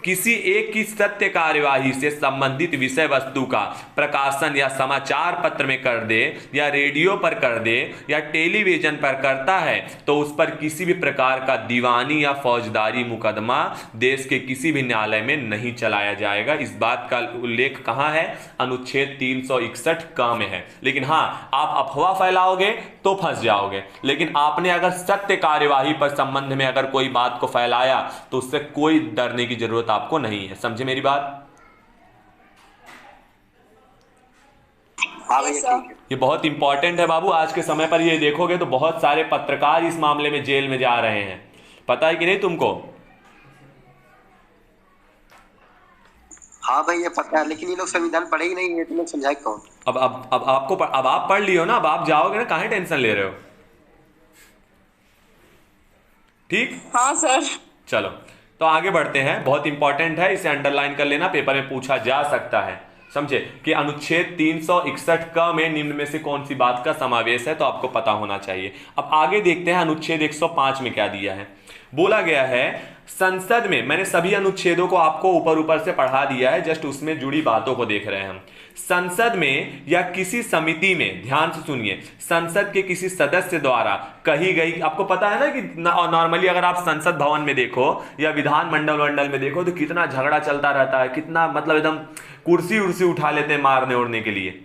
किसी एक की सत्य कार्यवाही से संबंधित विषय वस्तु का प्रकाशन या समाचार पत्र में कर दे या रेडियो पर कर दे या टेलीविजन पर करता है तो उस पर किसी भी प्रकार का दीवानी या फौजदारी मुकदमा देश के किसी भी न्यायालय में नहीं चलाया जाएगा। इस बात का उल्लेख कहां है, अनुच्छेद 361 क में है। लेकिन हां, आप अफवाह फैलाओगे तो फंस जाओगे, लेकिन आपने अगर सत्य कार्यवाही पर संबंध में अगर कोई बात को फैलाया तो उससे कोई डरने की जरूरत आपको नहीं है। समझे मेरी बात? हाँ भैया ठीक है। ये बहुत इंपॉर्टेंट है बाबू। आज के समय पर ये देखोगे तो बहुत सारे पत्रकार इस मामले में जेल में जा रहे हैं, पता है कि नहीं तुमको? हाँ भैया पता है, लेकिन ये लोग संविधान पढ़े ही नहीं है, तो लोग समझाए कौन। अब आपको अब आप पढ़ लियो ना, अब आप जाओगे ना, काहे टेंशन ले रहे हो? ठीक, हाँ सर। चलो तो आगे बढ़ते हैं, बहुत इंपॉर्टेंट है, इसे अंडरलाइन कर लेना, पेपर में पूछा जा सकता है। समझे कि अनुच्छेद 361 क में निम्न में से कौन सी बात का समावेश है, तो आपको पता होना चाहिए। अब आगे देखते हैं अनुच्छेद 105 में क्या दिया है। बोला गया है संसद में, मैंने सभी अनुच्छेदों को आपको ऊपर ऊपर से पढ़ा दिया है, जस्ट उसमें जुड़ी बातों को देख रहे हैं हम। संसद में या किसी समिति में, ध्यान से सुनिए, संसद के किसी सदस्य द्वारा कही गई, आपको पता है ना कि नॉर्मली अगर आप संसद भवन में देखो या विधान मंडल में देखो तो कितना झगड़ा चलता रहता है, कितना मतलब एकदम कुर्सी उर्सी उठा लेते हैं मारने उड़ने के लिए।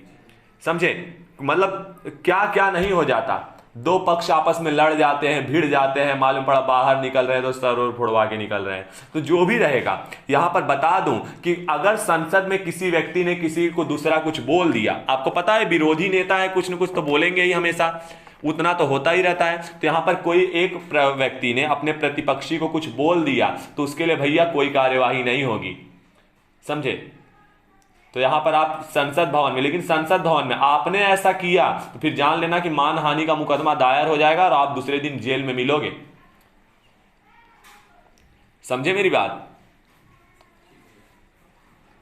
समझे, मतलब क्या क्या नहीं हो जाता, दो पक्ष आपस में लड़ जाते हैं, भिड़ जाते हैं, मालूम पड़ा बाहर निकल रहे हैं तो सर और फोड़वा के निकल रहे हैं। तो जो भी रहेगा, यहां पर बता दूं कि अगर संसद में किसी व्यक्ति ने किसी को दूसरा कुछ बोल दिया, आपको पता है विरोधी नेता है, कुछ न कुछ तो बोलेंगे ही हमेशा, उतना तो होता ही रहता है। तो यहां पर कोई एक व्यक्ति ने अपने प्रतिपक्षी को कुछ बोल दिया तो उसके लिए भैया कोई कार्यवाही नहीं होगी। समझे? तो यहां पर आप संसद भवन में, लेकिन संसद भवन में आपने ऐसा किया तो फिर जान लेना कि मानहानि का मुकदमा दायर हो जाएगा और आप दूसरे दिन जेल में मिलोगे। समझे मेरी बात?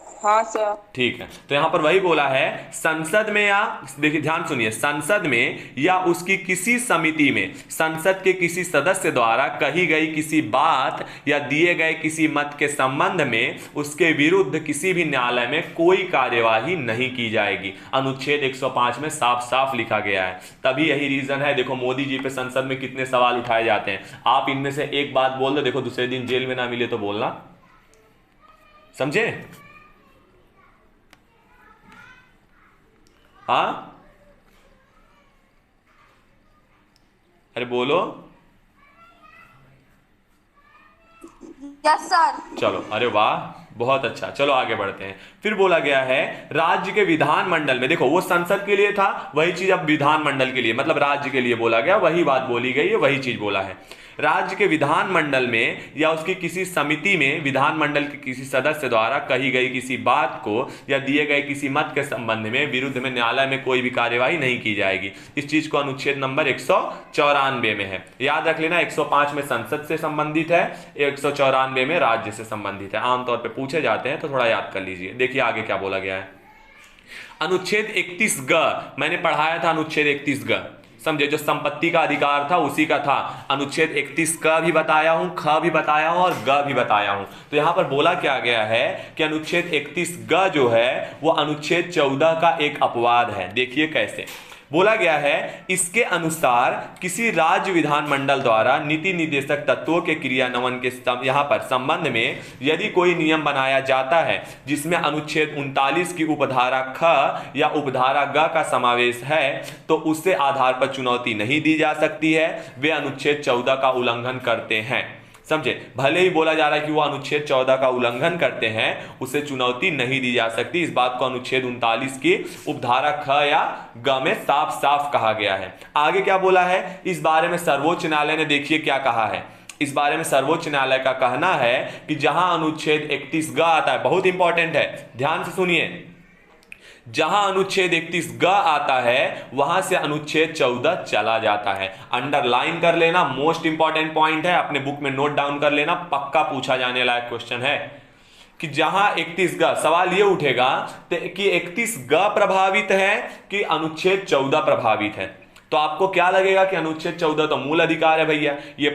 हाँ सर। ठीक है, तो यहां पर वही बोला है, संसद में या, देखिए ध्यान सुनिए, संसद में या उसकी किसी समिति में संसद के किसी सदस्य द्वारा कही गई किसी बात या दिए गए किसी मत के संबंध में उसके विरुद्ध किसी भी न्यायालय में कोई कार्यवाही नहीं की जाएगी। अनुच्छेद 105 में साफ साफ लिखा गया है। तभी यही रीजन है, देखो मोदी जी पे संसद में कितने सवाल उठाए जाते हैं। आप इनमें से एक बात बोल दो, देखो दूसरे दिन जेल में ना मिले तो बोलना। समझे? हाँ, अरे बोलो। Yes sir. चलो, अरे वाह, बहुत अच्छा, चलो आगे बढ़ते हैं। फिर बोला गया है राज्य के विधानमंडल में, देखो वो संसद के लिए था, वही चीज अब विधानमंडल के लिए मतलब राज्य के लिए बोला गया, वही बात बोली गई है, वही चीज बोला है। राज्य के विधानमंडल में या उसकी किसी समिति में विधानमंडल के किसी सदस्य द्वारा कही गई किसी बात को या दिए गए किसी मत के संबंध में विरुद्ध में न्यायालय में कोई भी कार्यवाही नहीं की जाएगी। इस चीज को अनुच्छेद नंबर 194 में है, याद रख लेना। 105 में संसद से संबंधित है, 194 में राज्य से संबंधित है, आमतौर पर पूछे जाते हैं तो थोड़ा याद कर लीजिए। देखिए आगे क्या बोला गया है। अनुच्छेद 31 ग मैंने पढ़ाया था, अनुच्छेद 31 ग समझे, जो संपत्ति का अधिकार था उसी का था। अनुच्छेद 31 का भी बताया हूं, ख भी बताया हूं और ग भी बताया हूं। तो यहां पर बोला क्या गया है कि अनुच्छेद 31 ग जो है वो अनुच्छेद 14 का एक अपवाद है। देखिए कैसे बोला गया है, इसके अनुसार किसी राज्य विधानमंडल द्वारा नीति निर्देशक तत्वों के क्रियान्वयन के यहां पर संबंध में यदि कोई नियम बनाया जाता है जिसमें अनुच्छेद 39 की उपधारा ख या उपधारा ग का समावेश है तो उससे आधार पर चुनौती नहीं दी जा सकती है, वे अनुच्छेद 14 का उल्लंघन करते हैं। समझे, भले ही बोला जा रहा है कि वो अनुच्छेद 14 का उल्लंघन करते हैं, उसे चुनौती नहीं दी जा सकती। इस बात को अनुच्छेद 39 की उपधारा ख या ग में साफ साफ कहा गया है। आगे क्या बोला है इस बारे में सर्वोच्च न्यायालय ने, देखिए क्या कहा है इस बारे में। सर्वोच्च न्यायालय का कहना है कि जहां अनुच्छेद 31 ग आता है, बहुत इंपॉर्टेंट है, ध्यान से सुनिए, जहां अनुच्छेद 31 ग आता है वहां से अनुच्छेद 14 चला जाता है। अंडरलाइन कर लेना, मोस्ट इंपॉर्टेंट पॉइंट है, अपने बुक में नोट डाउन कर लेना, पक्का पूछा जाने लायक क्वेश्चन है कि जहां 31 ग, सवाल ये उठेगा कि 31 ग प्रभावित है कि अनुच्छेद 14 प्रभावित है, तो आपको क्या लगेगा कि अनुच्छेद 14 तो मूल अधिकार है भैया, ये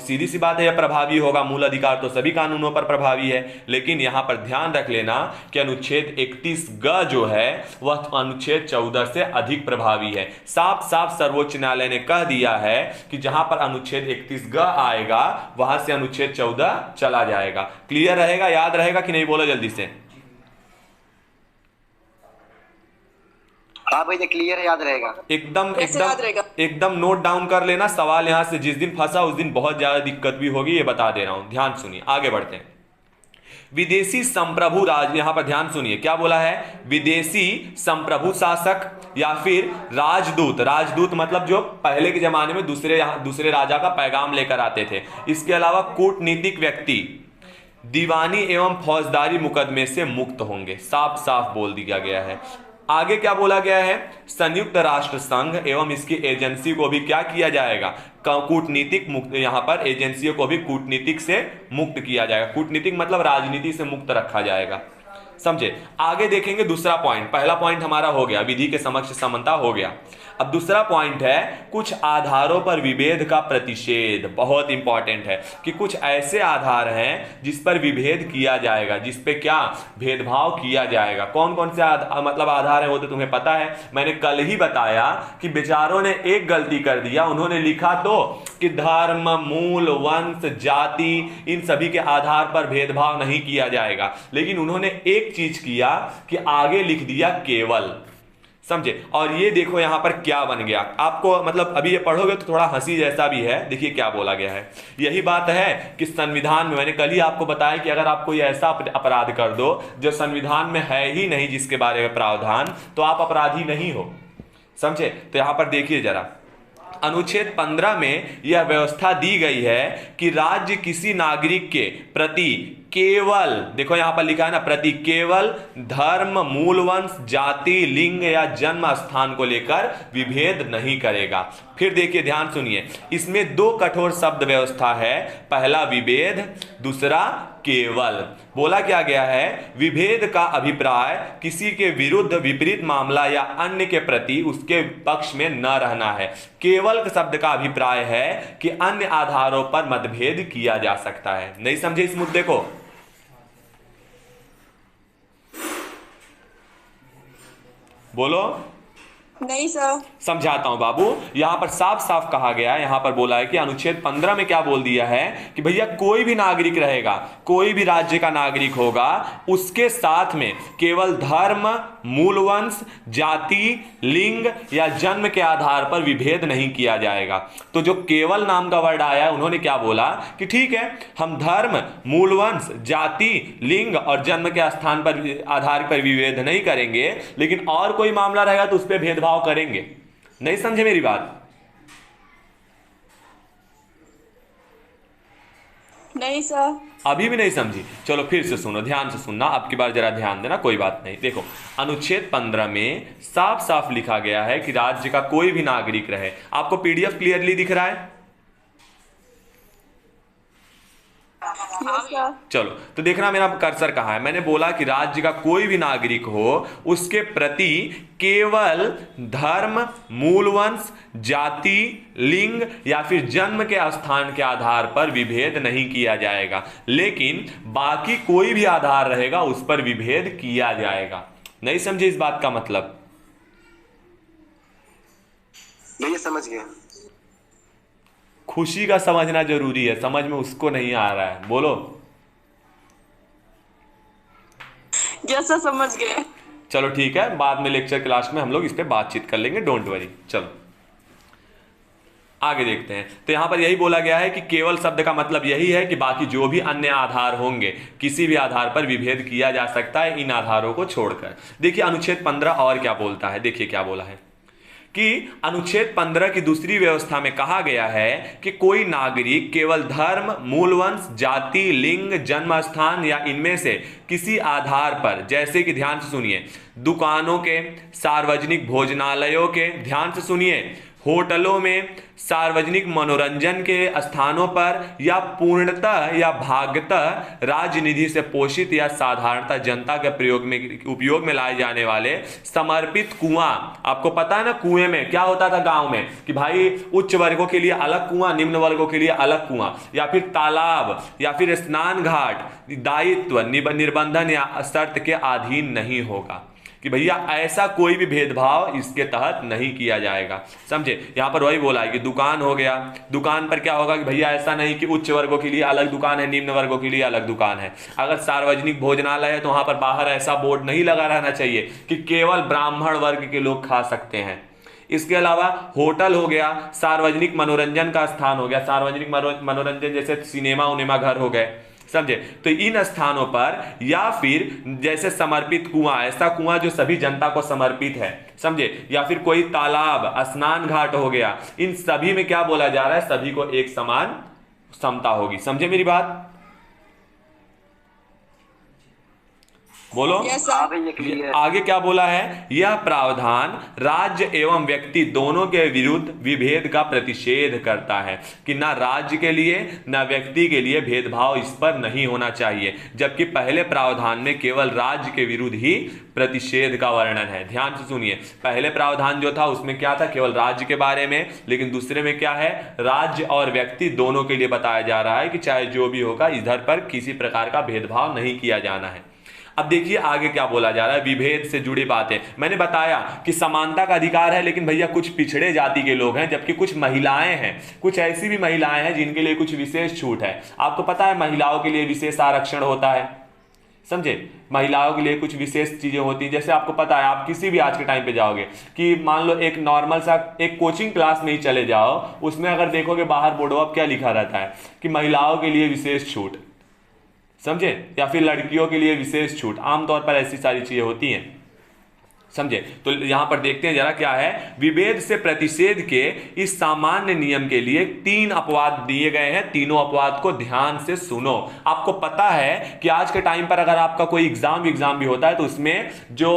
सीधी सी बात है, यह प्रभावी होगा, मूल अधिकार तो सभी कानूनों पर प्रभावी है। लेकिन यहां पर ध्यान रख लेना कि अनुच्छेद 31 ग जो है वह अनुच्छेद 14 से अधिक प्रभावी है। साफ साफ सर्वोच्च न्यायालय ने कह दिया है कि जहां पर अनुच्छेद 31 ग आएगा वहां से अनुच्छेद 14 चला जाएगा। क्लियर रहेगा, याद रहेगा कि नहीं, बोलो जल्दी से। हाँ भैया क्लियर है, याद रहेगा, एकदम नोट डाउन कर लेना। सवाल यहां से जिस दिन फंसा उस दिन बहुत ज्यादा दिक्कत भी होगी, ये बता दे रहा हूं, ध्यान सुनिए। आगे बढ़ते हैं। विदेशी संप्रभु राज, यहां पर ध्यान सुनिए क्या बोला है, विदेशी संप्रभु शासक या फिर राजदूत। राजदूत मतलब जो पहले के जमाने में दूसरे राजा का पैगाम लेकर आते थे। इसके अलावा कूटनीतिक व्यक्ति दीवानी एवं फौजदारी मुकदमे से मुक्त होंगे, साफ साफ बोल दिया गया है। आगे क्या बोला गया है, संयुक्त राष्ट्र संघ एवं इसकी एजेंसी को भी क्या किया जाएगा, कूटनीतिक मुक्त, यहां पर एजेंसियों को भी कूटनीतिक से मुक्त किया जाएगा। कूटनीतिक मतलब राजनीति से मुक्त रखा जाएगा, समझे। आगे देखेंगे दूसरा पॉइंट, पहला पॉइंट हमारा हो गया, विधि के समक्ष समानता हो गया। अब दूसरा पॉइंट है कुछ आधारों पर विभेद का प्रतिषेध। बहुत इंपॉर्टेंट है कि कुछ ऐसे आधार हैं जिस पर विभेद किया जाएगा, जिस पे क्या भेदभाव किया जाएगा। कौन कौन से मतलब आधार हैं वो तो तुम्हें पता है, मैंने कल ही बताया कि बेचारों ने एक गलती कर दिया, उन्होंने लिखा तो कि धर्म, मूल, वंश, जाति, इन सभी के आधार पर भेदभाव नहीं किया जाएगा, लेकिन उन्होंने एक चीज किया कि आगे लिख दिया केवल, समझे। और ये देखो यहां पर क्या बन गया, आपको मतलब अभी ये पढ़ोगे तो थोड़ा हंसी जैसा भी है। देखिए क्या बोला गया है, यही बात है कि संविधान में, मैंने कल ही आपको बताया कि अगर आप कोई ऐसा अपराध कर दो जो संविधान में है ही नहीं, जिसके बारे में प्रावधान, तो आप अपराधी नहीं हो, समझे। तो यहां पर देखिए जरा, अनुच्छेद 15 में यह व्यवस्था दी गई है कि राज्य किसी नागरिक के प्रति केवल, देखो यहां पर लिखा है ना, प्रति केवल धर्म, मूल वंश, जाति, लिंग या जन्म स्थान को लेकर विभेद नहीं करेगा। फिर देखिए ध्यान सुनिए, इसमें दो कठोर शब्द व्यवस्था है, पहला विभेद, दूसरा केवल। बोला क्या गया है, विभेद का अभिप्राय किसी के विरुद्ध, विपरीत मामला या अन्य के प्रति उसके पक्ष में न रहना है। केवल शब्द का अभिप्राय है कि अन्य आधारों पर मतभेद किया जा सकता है। नहीं समझे इस मुद्दे को? बोलो। नहीं सर। समझाता हूं बाबू, यहां पर साफ साफ कहा गया है, यहां पर बोला है कि अनुच्छेद 15 में क्या बोल दिया है कि भैया कोई भी नागरिक रहेगा, कोई भी राज्य का नागरिक होगा, उसके साथ में केवल धर्म, मूलवंश, जाति, लिंग या जन्म के आधार पर विभेद नहीं किया जाएगा। तो जो केवल नाम का वर्ड आया, उन्होंने क्या बोला कि ठीक है, हम धर्म, मूलवंश, जाति, लिंग और जन्म के स्थान पर आधार पर विभेद नहीं करेंगे, लेकिन और कोई मामला रहेगा तो उस पर भेदभाव करेंगे। नहीं समझे मेरी बात? नहीं सर। अभी भी नहीं समझी? चलो फिर से सुनो, ध्यान से सुनना, अब की बार जरा ध्यान देना, कोई बात नहीं। देखो, अनुच्छेद 15 में साफ साफ लिखा गया है कि राज्य का कोई भी नागरिक रहे। आपको पीडीएफ क्लियरली दिख रहा है? Yes sir. चलो तो देखना, मेरा कर्सर कहाँ है। मैंने बोला कि राज्य का कोई भी नागरिक हो, उसके प्रति केवल धर्म, मूलवंश, जाति, लिंग या फिर जन्म के स्थान के आधार पर विभेद नहीं किया जाएगा, लेकिन बाकी कोई भी आधार रहेगा उस पर विभेद किया जाएगा। नहीं समझे इस बात का मतलब? ये समझ गए। खुशी का समझना जरूरी है, समझ में उसको नहीं आ रहा है, बोलो। यस सर, समझ गए। चलो ठीक है, बाद में लेक्चर क्लास में हम लोग इस पे बातचीत कर लेंगे, डोंट वरी। चलो आगे देखते हैं। तो यहां पर यही बोला गया है कि केवल शब्द का मतलब यही है कि बाकी जो भी अन्य आधार होंगे, किसी भी आधार पर विभेद किया जा सकता है, इन आधारों को छोड़कर। देखिए अनुच्छेद 15 और क्या बोलता है, देखिए क्या बोला है कि अनुच्छेद 15 की दूसरी व्यवस्था में कहा गया है कि कोई नागरिक केवल धर्म, मूलवंश, जाति, लिंग, जन्म स्थान या इनमें से किसी आधार पर, जैसे कि ध्यान से सुनिए, दुकानों के, सार्वजनिक भोजनालयों के, ध्यान से सुनिए, होटलों में, सार्वजनिक मनोरंजन के स्थानों पर या पूर्णतः या भागतः राजनिधि से पोषित या साधारणतः जनता के उपयोग में लाए जाने वाले समर्पित कुआं। आपको पता है ना, कुएं में क्या होता था गांव में कि भाई उच्च वर्गों के लिए अलग कुआं, निम्न वर्गों के लिए अलग कुआं, या फिर तालाब या फिर स्नान घाट दायित्व, निर्बंधन या शर्त के अधीन नहीं होगा, कि भैया ऐसा कोई भी भेदभाव इसके तहत नहीं किया जाएगा। समझे? यहां पर वही बोला है कि दुकान हो गया, दुकान पर क्या होगा कि भैया ऐसा नहीं कि उच्च वर्गों के लिए अलग दुकान है, निम्न वर्गों के लिए अलग दुकान है। अगर सार्वजनिक भोजनालय है तो वहां पर बाहर ऐसा बोर्ड नहीं लगा रहना चाहिए कि केवल ब्राह्मण वर्ग के लोग खा सकते हैं। इसके अलावा होटल हो गया, सार्वजनिक मनोरंजन का स्थान हो गया, सार्वजनिक मनोरंजन जैसे सिनेमा उनेमा घर हो गए, समझे? तो इन स्थानों पर, या फिर जैसे समर्पित कुआं, ऐसा कुआं जो सभी जनता को समर्पित है, समझे? या फिर कोई तालाब, स्नान घाट हो गया, इन सभी में क्या बोला जा रहा है, सभी को एक समान समता होगी। समझे मेरी बात? बोलो। यस हाँ सर। भाई, ये क्लियर। आगे क्या बोला है, यह प्रावधान राज्य एवं व्यक्ति दोनों के विरुद्ध विभेद का प्रतिषेध करता है कि ना राज्य के लिए ना व्यक्ति के लिए भेदभाव इस पर नहीं होना चाहिए, जबकि पहले प्रावधान में केवल राज्य के विरुद्ध ही प्रतिषेध का वर्णन है। ध्यान से सुनिए, पहले प्रावधान जो था उसमें क्या था, केवल राज्य के बारे में, लेकिन दूसरे में क्या है, राज्य और व्यक्ति दोनों के लिए बताया जा रहा है कि चाहे जो भी होगा, इधर पर किसी प्रकार का भेदभाव नहीं किया जाना है। अब देखिए आगे क्या बोला जा रहा है, विभेद से जुड़ी बातें। मैंने बताया कि समानता का अधिकार है, लेकिन भैया कुछ पिछड़े जाति के लोग हैं, जबकि कुछ महिलाएं हैं, कुछ ऐसी भी महिलाएं हैं जिनके लिए कुछ विशेष छूट है। आपको पता है महिलाओं के लिए विशेष आरक्षण होता है, समझे? महिलाओं के लिए कुछ विशेष चीजें होती हैं। जैसे आपको पता है, आप किसी भी आज के टाइम पे जाओगे कि मान लो एक नॉर्मल सा एक कोचिंग क्लास में ही चले जाओ, उसमें अगर देखोगे बाहर बोर्डों पर क्या लिखा रहता है कि महिलाओं के लिए विशेष छूट, समझे? या फिर लड़कियों के लिए विशेष छूट, आमतौर पर ऐसी सारी चीजें होती हैं, समझे? तो यहां पर देखते हैं जरा क्या है, विभेद से प्रतिषेध के इस सामान्य नियम के लिए 3 अपवाद दिए गए हैं। तीनों अपवाद को ध्यान से सुनो। आपको पता है कि आज के टाइम पर अगर आपका कोई एग्जाम भी होता है तो उसमें जो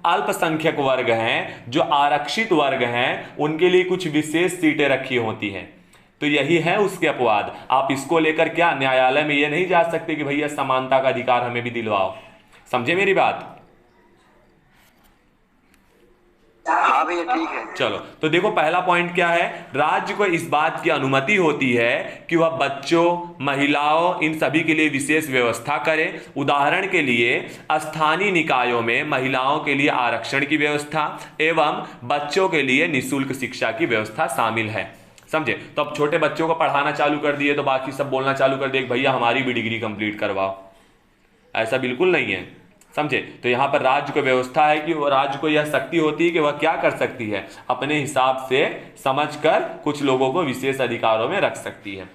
अल्पसंख्यक वर्ग हैं, जो आरक्षित वर्ग हैं, उनके लिए कुछ विशेष सीटें रखी होती हैं। तो यही है उसके अपवाद। आप इसको लेकर क्या न्यायालय में ये नहीं जा सकते कि भैया समानता का अधिकार हमें भी दिलवाओ। समझे मेरी बात? हाँ भैया ठीक है। चलो, तो देखो पहला पॉइंट क्या है, राज्य को इस बात की अनुमति होती है कि वह बच्चों, महिलाओं, इन सभी के लिए विशेष व्यवस्था करे। उदाहरण के लिए स्थानीय निकायों में महिलाओं के लिए आरक्षण की व्यवस्था एवं बच्चों के लिए निःशुल्क शिक्षा की व्यवस्था शामिल है। समझे? तो अब छोटे बच्चों को पढ़ाना चालू कर दिए तो बाकी सब बोलना चालू कर दिए भैया हमारी भी डिग्री कंप्लीट करवाओ। ऐसा बिल्कुल नहीं है। समझे? तो यहां पर राज्य को व्यवस्था है कि वो राज्य को यह शक्ति होती है कि वह क्या कर सकती है, अपने हिसाब से समझकर कुछ लोगों को विशेष अधिकारों में रख सकती है।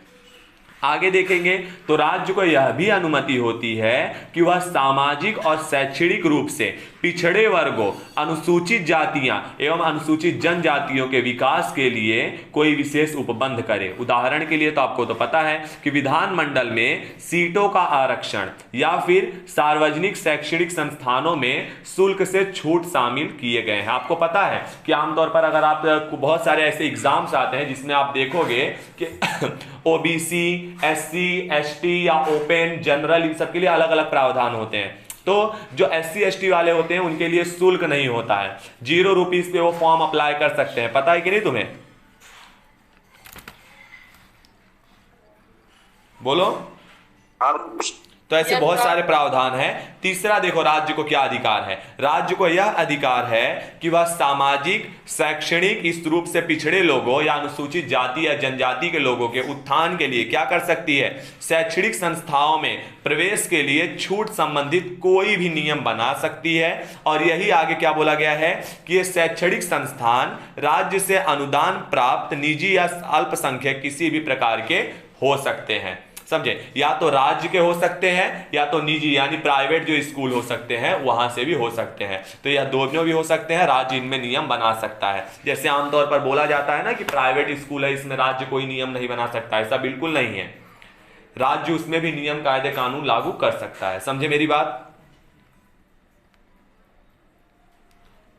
आगे देखेंगे तो राज्य को यह भी अनुमति होती है कि वह सामाजिक और शैक्षणिक रूप से पिछड़े वर्गों, अनुसूचित जातियां एवं अनुसूचित जनजातियों के विकास के लिए कोई विशेष उपबंध करे। उदाहरण के लिए तो आपको तो पता है कि विधानमंडल में सीटों का आरक्षण या फिर सार्वजनिक शैक्षणिक संस्थानों में शुल्क से छूट शामिल किए गए हैं। आपको पता है कि आमतौर पर अगर आप बहुत सारे ऐसे एग्जाम्स आते हैं जिसमें आप देखोगे कि ओबीसी, एससी, एसटी या ओपन, जनरल, इन सब के लिए अलग अलग प्रावधान होते हैं। तो जो एससी एसटी वाले होते हैं उनके लिए शुल्क नहीं होता है, 0 रुपीज पे वो फॉर्म अप्लाई कर सकते हैं। पता है कि नहीं तुम्हें? बोलो। हाँ तो ऐसे बहुत सारे प्रावधान हैं। तीसरा देखो राज्य को क्या अधिकार है। राज्य को यह अधिकार है कि वह सामाजिक, शैक्षणिक इस रूप से पिछड़े लोगों या अनुसूचित जाति या जनजाति के लोगों के उत्थान के लिए क्या कर सकती है, शैक्षणिक संस्थाओं में प्रवेश के लिए छूट संबंधित कोई भी नियम बना सकती है। और यही आगे क्या बोला गया है कि ये शैक्षणिक संस्थान राज्य से अनुदान प्राप्त निजी या अल्पसंख्यक किसी भी प्रकार के हो सकते हैं। समझे? या तो राज्य के हो सकते हैं या तो निजी यानी प्राइवेट जो स्कूल हो सकते हैं वहां से भी हो सकते हैं। तो यह दोनों भी हो सकते हैं, राज्य इनमें नियम बना सकता है। जैसे आमतौर पर बोला जाता है ना कि प्राइवेट स्कूल है इसमें राज्य कोई नियम नहीं बना सकता, ऐसा बिल्कुल नहीं है। राज्य उसमें भी नियम, कायदे, कानून लागू कर सकता है। समझे मेरी बात?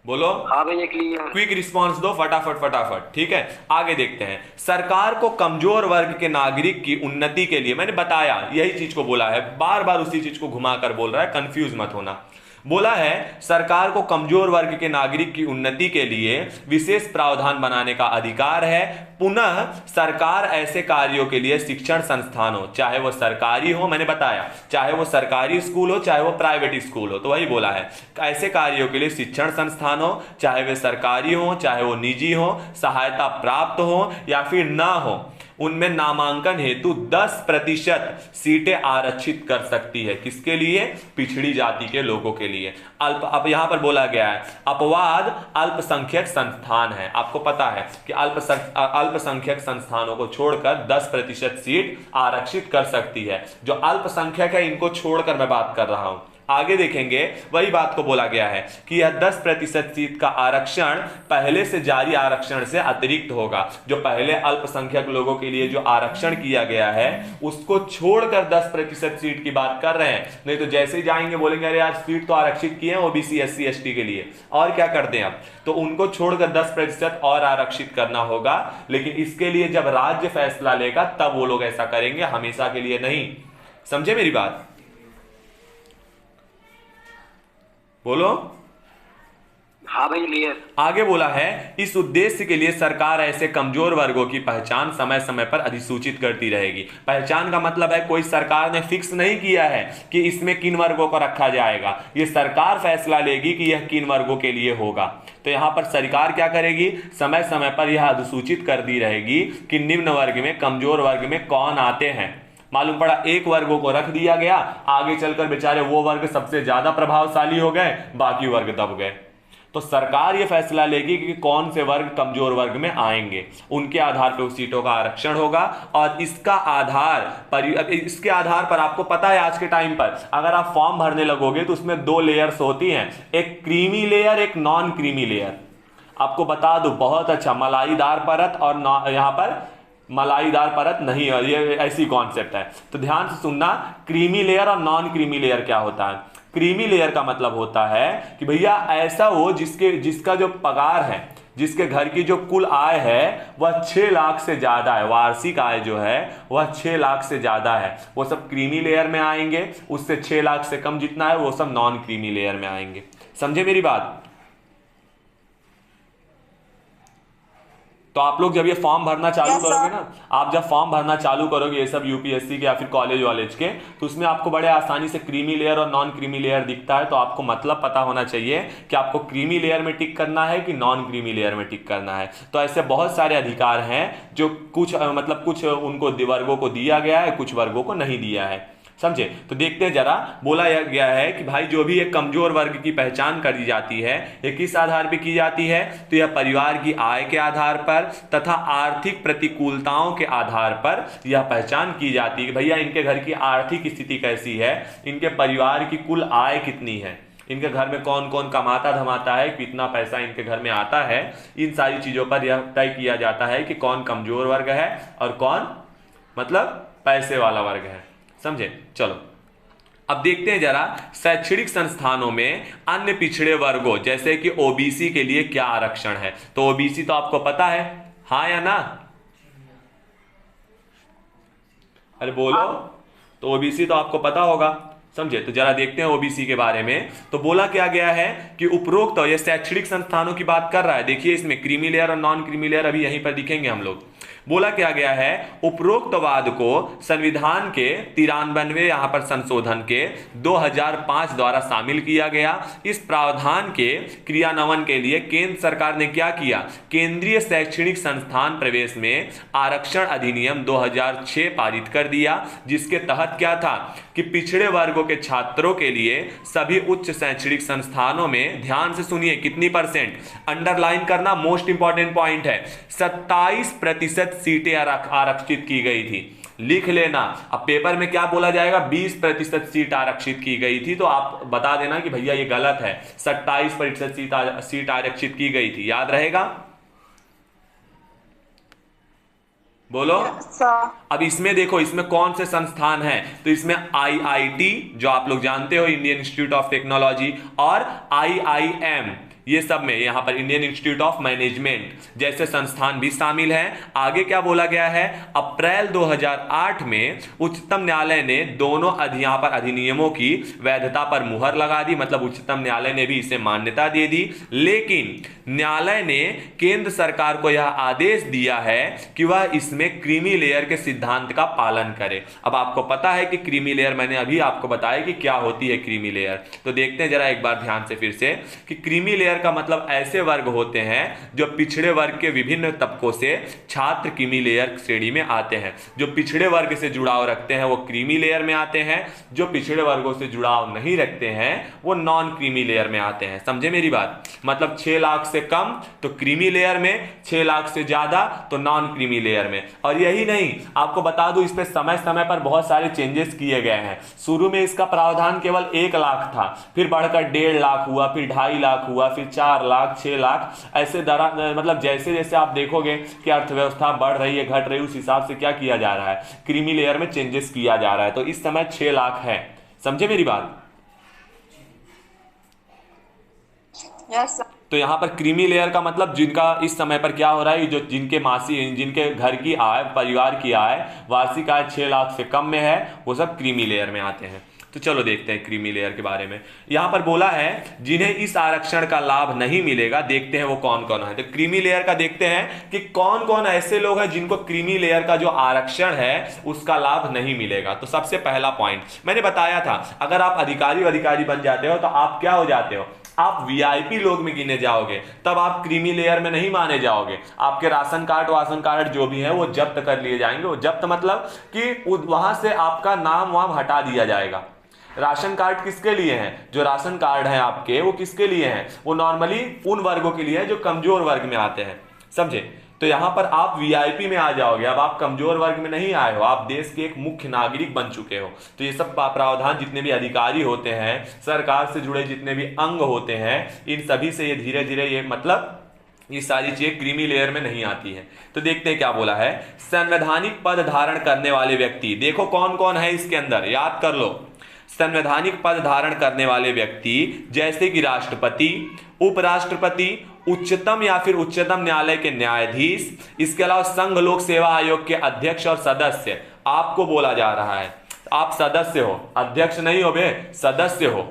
बोलो। हाँ भैया क्लियर। क्विक रिस्पांस दो फटाफट फटाफट, ठीक है? आगे देखते हैं। सरकार को कमजोर वर्ग के नागरिक की उन्नति के लिए, मैंने बताया यही चीज को बोला है, बार बार उसी चीज को घुमाकर बोल रहा है, कंफ्यूज मत होना। बोला है सरकार को कमजोर वर्ग के नागरिक की उन्नति के लिए विशेष प्रावधान बनाने का अधिकार है। पुनः सरकार ऐसे कार्यों के लिए शिक्षण संस्थानों, चाहे वो सरकारी हो, मैंने बताया चाहे वो सरकारी स्कूल हो चाहे वो प्राइवेट स्कूल हो, तो वही बोला है ऐसे कार्यों के लिए शिक्षण संस्थानों, चाहे वे सरकारी हो चाहे वो निजी हो, सहायता प्राप्त हो या फिर ना हो, उनमें नामांकन हेतु 10% सीटें आरक्षित कर सकती है। किसके लिए? पिछड़ी जाति के लोगों के लिए। अब यहां पर बोला गया है अपवाद अल्पसंख्यक संस्थान है। आपको पता है कि अल्पसंख्यक संस्थानों को छोड़कर 10% सीट आरक्षित कर सकती है। जो अल्पसंख्यक है इनको छोड़कर मैं बात कर रहा हूं। आगे देखेंगे वही बात को बोला गया है कि यह 10% सीट का आरक्षण पहले से जारी आरक्षण से अतिरिक्त होगा। जो पहले अल्पसंख्यक लोगों के लिए जो आरक्षण किया गया है उसको छोड़कर 10% सीट की बात कर रहे हैं। नहीं तो जैसे ही जाएंगे बोलेंगे अरे यार सीट तो आरक्षित किए हैं ओबीसी, एससी, एसटी के लिए, और क्या कर दें अब, तो उनको छोड़कर 10% और आरक्षित करना होगा। लेकिन इसके लिए जब राज्य फैसला लेगा तब वो लोग ऐसा करेंगे, हमेशा के लिए नहीं। समझे मेरी बात? बोलो। हाँ भाई क्लियर। आगे बोला है इस उद्देश्य के लिए सरकार ऐसे कमजोर वर्गों की पहचान समय समय पर अधिसूचित करती रहेगी। पहचान का मतलब है कोई सरकार ने फिक्स नहीं किया है कि इसमें किन वर्गों को रखा जाएगा, ये सरकार फैसला लेगी कि यह किन वर्गों के लिए होगा। तो यहां पर सरकार क्या करेगी, समय समय पर यह अधिसूचित कर दी रहेगी कि निम्न वर्ग में, कमजोर वर्ग में कौन आते हैं। मालूम पड़ा एक वर्गों को रख दिया गया, आगे चलकर बेचारे वो वर्ग सबसे ज्यादा प्रभावशाली हो गए, बाकी वर्ग दब गए। तो सरकार ये फैसला लेगी कि कौन से वर्ग कमजोर वर्ग में आएंगे, उनके आधार पर उस सीटों का आरक्षण होगा। और इसके आधार पर आपको पता है आज के टाइम पर अगर आप फॉर्म भरने लगोगे तो उसमें 2 लेयर्स होती हैं, एक क्रीमी लेयर, एक नॉन क्रीमी लेयर। आपको बता दूं बहुत अच्छा, मलाईदार परत और यहां पर मलाईदार परत नहीं है, ये ऐसी कॉन्सेप्ट है। तो ध्यान से सुनना, क्रीमी लेयर और नॉन क्रीमी लेयर क्या होता है। क्रीमी लेयर का मतलब होता है कि भैया ऐसा हो जिसका जो पगार है, जिसके घर की जो कुल आय है वह 6 लाख से ज्यादा है, वार्षिक आय जो है वह 6 लाख से ज्यादा है, वो सब क्रीमी लेयर में आएंगे। उससे 6 लाख से कम जितना है वो सब नॉन क्रीमी लेयर में आएंगे। समझे मेरी बात? तो आप लोग जब ये फॉर्म भरना चालू Yes, करोगे sir. ना, आप जब फॉर्म भरना चालू करोगे ये सब यूपीएससी के या फिर कॉलेज वॉलेज के, तो उसमें आपको बड़े आसानी से क्रीमी लेयर और नॉन क्रीमी लेयर दिखता है। तो आपको मतलब पता होना चाहिए कि आपको क्रीमी लेयर में टिक करना है कि नॉन क्रीमी लेयर में टिक करना है। तो ऐसे बहुत सारे अधिकार हैं जो कुछ मतलब कुछ उनको वर्गों को दिया गया है, कुछ वर्गों को नहीं दिया है, समझे। तो देखते हैं जरा, बोला गया है कि भाई जो भी एक कमजोर वर्ग की पहचान करी जाती है ये किस आधार पर की जाती है, तो यह परिवार की आय के आधार पर तथा आर्थिक प्रतिकूलताओं के आधार पर यह पहचान की जाती है कि भैया इनके घर की आर्थिक स्थिति कैसी है, इनके परिवार की कुल आय कितनी है, इनके घर में कौन कौन कमाता धमाता है, कितना पैसा इनके घर में आता है। इन सारी चीजों पर यह तय किया जाता है कि कौन कमजोर वर्ग है और कौन मतलब पैसे वाला वर्ग है, समझे। चलो अब देखते हैं जरा शैक्षणिक संस्थानों में अन्य पिछड़े वर्गों जैसे कि ओबीसी के लिए क्या आरक्षण है। तो ओबीसी तो आपको पता है, हाँ या ना, अरे बोलो। तो ओबीसी तो आपको पता होगा, समझे। तो जरा देखते हैं ओबीसी के बारे में। तो बोला क्या गया है कि उपरोक्त तो ये शैक्षणिक संस्थानों की बात कर रहा है। देखिए इसमें क्रीमी लेयर और नॉन क्रीमी लेयर अभी यहीं पर दिखेंगे हम लोग। बोला क्या गया है, उपरोक्तवाद को संविधान के 93वें यहां पर संशोधन के 2005 द्वारा शामिल किया गया। इस प्रावधान के क्रियान्वयन के लिए केंद्र सरकार ने क्या किया, केंद्रीय शैक्षणिक संस्थान प्रवेश में आरक्षण अधिनियम 2006 पारित कर दिया, जिसके तहत क्या था कि पिछड़े वर्गों के छात्रों के लिए सभी उच्च शैक्षणिक संस्थानों में, ध्यान से सुनिए कितनी परसेंट, अंडरलाइन करना मोस्ट इंपॉर्टेंट पॉइंट है, 27% सीटें आरक्षित की गई थी। लिख लेना, अब पेपर में क्या बोला जाएगा, 20% सीट आरक्षित की गई थी, तो आप बता देना कि भैया ये गलत है, 27% सीट आरक्षित की गई थी, याद रहेगा। बोलो। Yes, sir. अब इसमें देखो इसमें कौन से संस्थान हैं, तो इसमें आईआईटी जो आप लोग जानते हो इंडियन इंस्टीट्यूट ऑफ टेक्नोलॉजी, और आईआईएम, ये सब में यहां पर इंडियन इंस्टीट्यूट ऑफ मैनेजमेंट जैसे संस्थान भी शामिल हैं। आगे क्या बोला गया है, अप्रैल 2008 में उच्चतम न्यायालय ने दोनों यहां पर अधिनियमों की वैधता पर मुहर लगा दी, मतलब उच्चतम न्यायालय ने भी इसे मान्यता दे दी। लेकिन न्यायालय ने केंद्र सरकार को यह आदेश दिया है कि वह इसमें क्रीमी लेयर के सिद्धांत का पालन करे। अब आपको पता है कि क्रीमी लेयर, मैंने अभी आपको बताया कि क्या होती है क्रीमी लेयर। तो देखते हैं जरा एक बार ध्यान से फिर से कि क्रीमी लेयर का मतलब ऐसे वर्ग होते हैं जो पिछड़े वर्ग के विभिन्न तबकों से छात्र क्रीमी लेयर श्रेणी में आते हैं। जो पिछड़े वर्ग से जुड़ाव रखते हैं वो क्रीमी लेयर में आते हैं, जो पिछड़े वर्गों से जुड़ाव नहीं रखते हैं वो नॉन क्रीमी लेयर में आते हैं। समझे मेरी बात, मतलब 6 लाख से कम तो क्रीमी लेयर में, 6 लाख से ज्यादा तो नॉन क्रीमी लेयर में। और यही नहीं, आपको बता दूं इस पे समय समय पर बहुत सारे चेंजेस किए गए हैं। शुरू में इसका प्रावधान केवल 1 लाख था, फिर बढ़कर 1.5 लाख हुआ, फिर 2.5 लाख हुआ, फिर 4 लाख, 6 लाख, ऐसे मतलब जैसे जैसे आप देखोगे कि अर्थव्यवस्था बढ़ रही है घट रही है, उस हिसाब से क्या किया जा रहा है, क्रीमी लेयर में चेंजेस किया जा रहा है। तो इस समय 6 लाख है, समझे मेरी बात। Yes, sir. तो यहां पर क्रीमी लेयर का मतलब जिनका इस समय पर क्या हो रहा है, जो जिनके घर की आय, परिवार की आय, वार्षिक आय 6 लाख से कम में है, वो सब क्रीमी लेयर में आते हैं। तो चलो देखते हैं क्रीमी लेयर के बारे में। यहां पर बोला है जिन्हें इस आरक्षण का लाभ नहीं मिलेगा, देखते हैं वो कौन कौन है। तो क्रीमी लेयर का देखते हैं कि कौन कौन ऐसे लोग हैं जिनको क्रीमी लेयर का जो आरक्षण है उसका लाभ नहीं मिलेगा। तो सबसे पहला पॉइंट मैंने बताया था, अगर आप अधिकारी बन जाते हो तो आप क्या हो जाते हो, आप वीआईपी लोग में गिने जाओगे, तब आप क्रीमी लेयर में नहीं माने जाओगे। आपके राशन कार्ड जो भी है वो जब्त कर लिए जाएंगे। वो जब्त मतलब कि वहां से आपका नाम वहां हटा दिया जाएगा। राशन कार्ड किसके लिए हैं, जो राशन कार्ड है आपके वो किसके लिए हैं, वो नॉर्मली उन वर्गों के लिए है जो कमजोर वर्ग में आते हैं, समझे। तो यहां पर आप वीआईपी में आ जाओगे, अब आप कमजोर वर्ग में नहीं आए हो, आप देश के एक मुख्य नागरिक बन चुके हो। तो ये सब प्रावधान जितने भी अधिकारी होते हैं, सरकार से जुड़े जितने भी अंग होते हैं, इन सभी से ये धीरे धीरे ये मतलब ये सारी चीजें क्रीमी लेयर में नहीं आती है। तो देखते हैं क्या बोला है, संवैधानिक पद धारण करने वाले व्यक्ति, देखो कौन कौन है इसके अंदर, याद कर लो। संवैधानिक पद धारण करने वाले व्यक्ति जैसे कि राष्ट्रपति, उपराष्ट्रपति, उच्चतम या फिर उच्चतम न्यायालय के न्यायाधीश, इसके अलावा संघ लोक सेवा आयोग के अध्यक्ष और सदस्य, आपको बोला जा रहा है आप सदस्य हो, अध्यक्ष नहीं हो बे, सदस्य हो,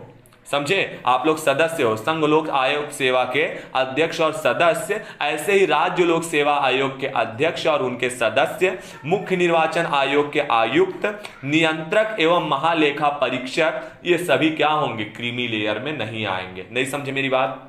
समझे? आप लोग सदस्य हो संघ लोक आयोग सेवा के अध्यक्ष और सदस्य, ऐसे ही राज्य लोक सेवा आयोग के अध्यक्ष और उनके सदस्य, मुख्य निर्वाचन आयोग के आयुक्त, नियंत्रक एवं महालेखा परीक्षक, ये सभी क्या होंगे? क्रीमी लेयर में नहीं आएंगे। नहीं समझे मेरी बात?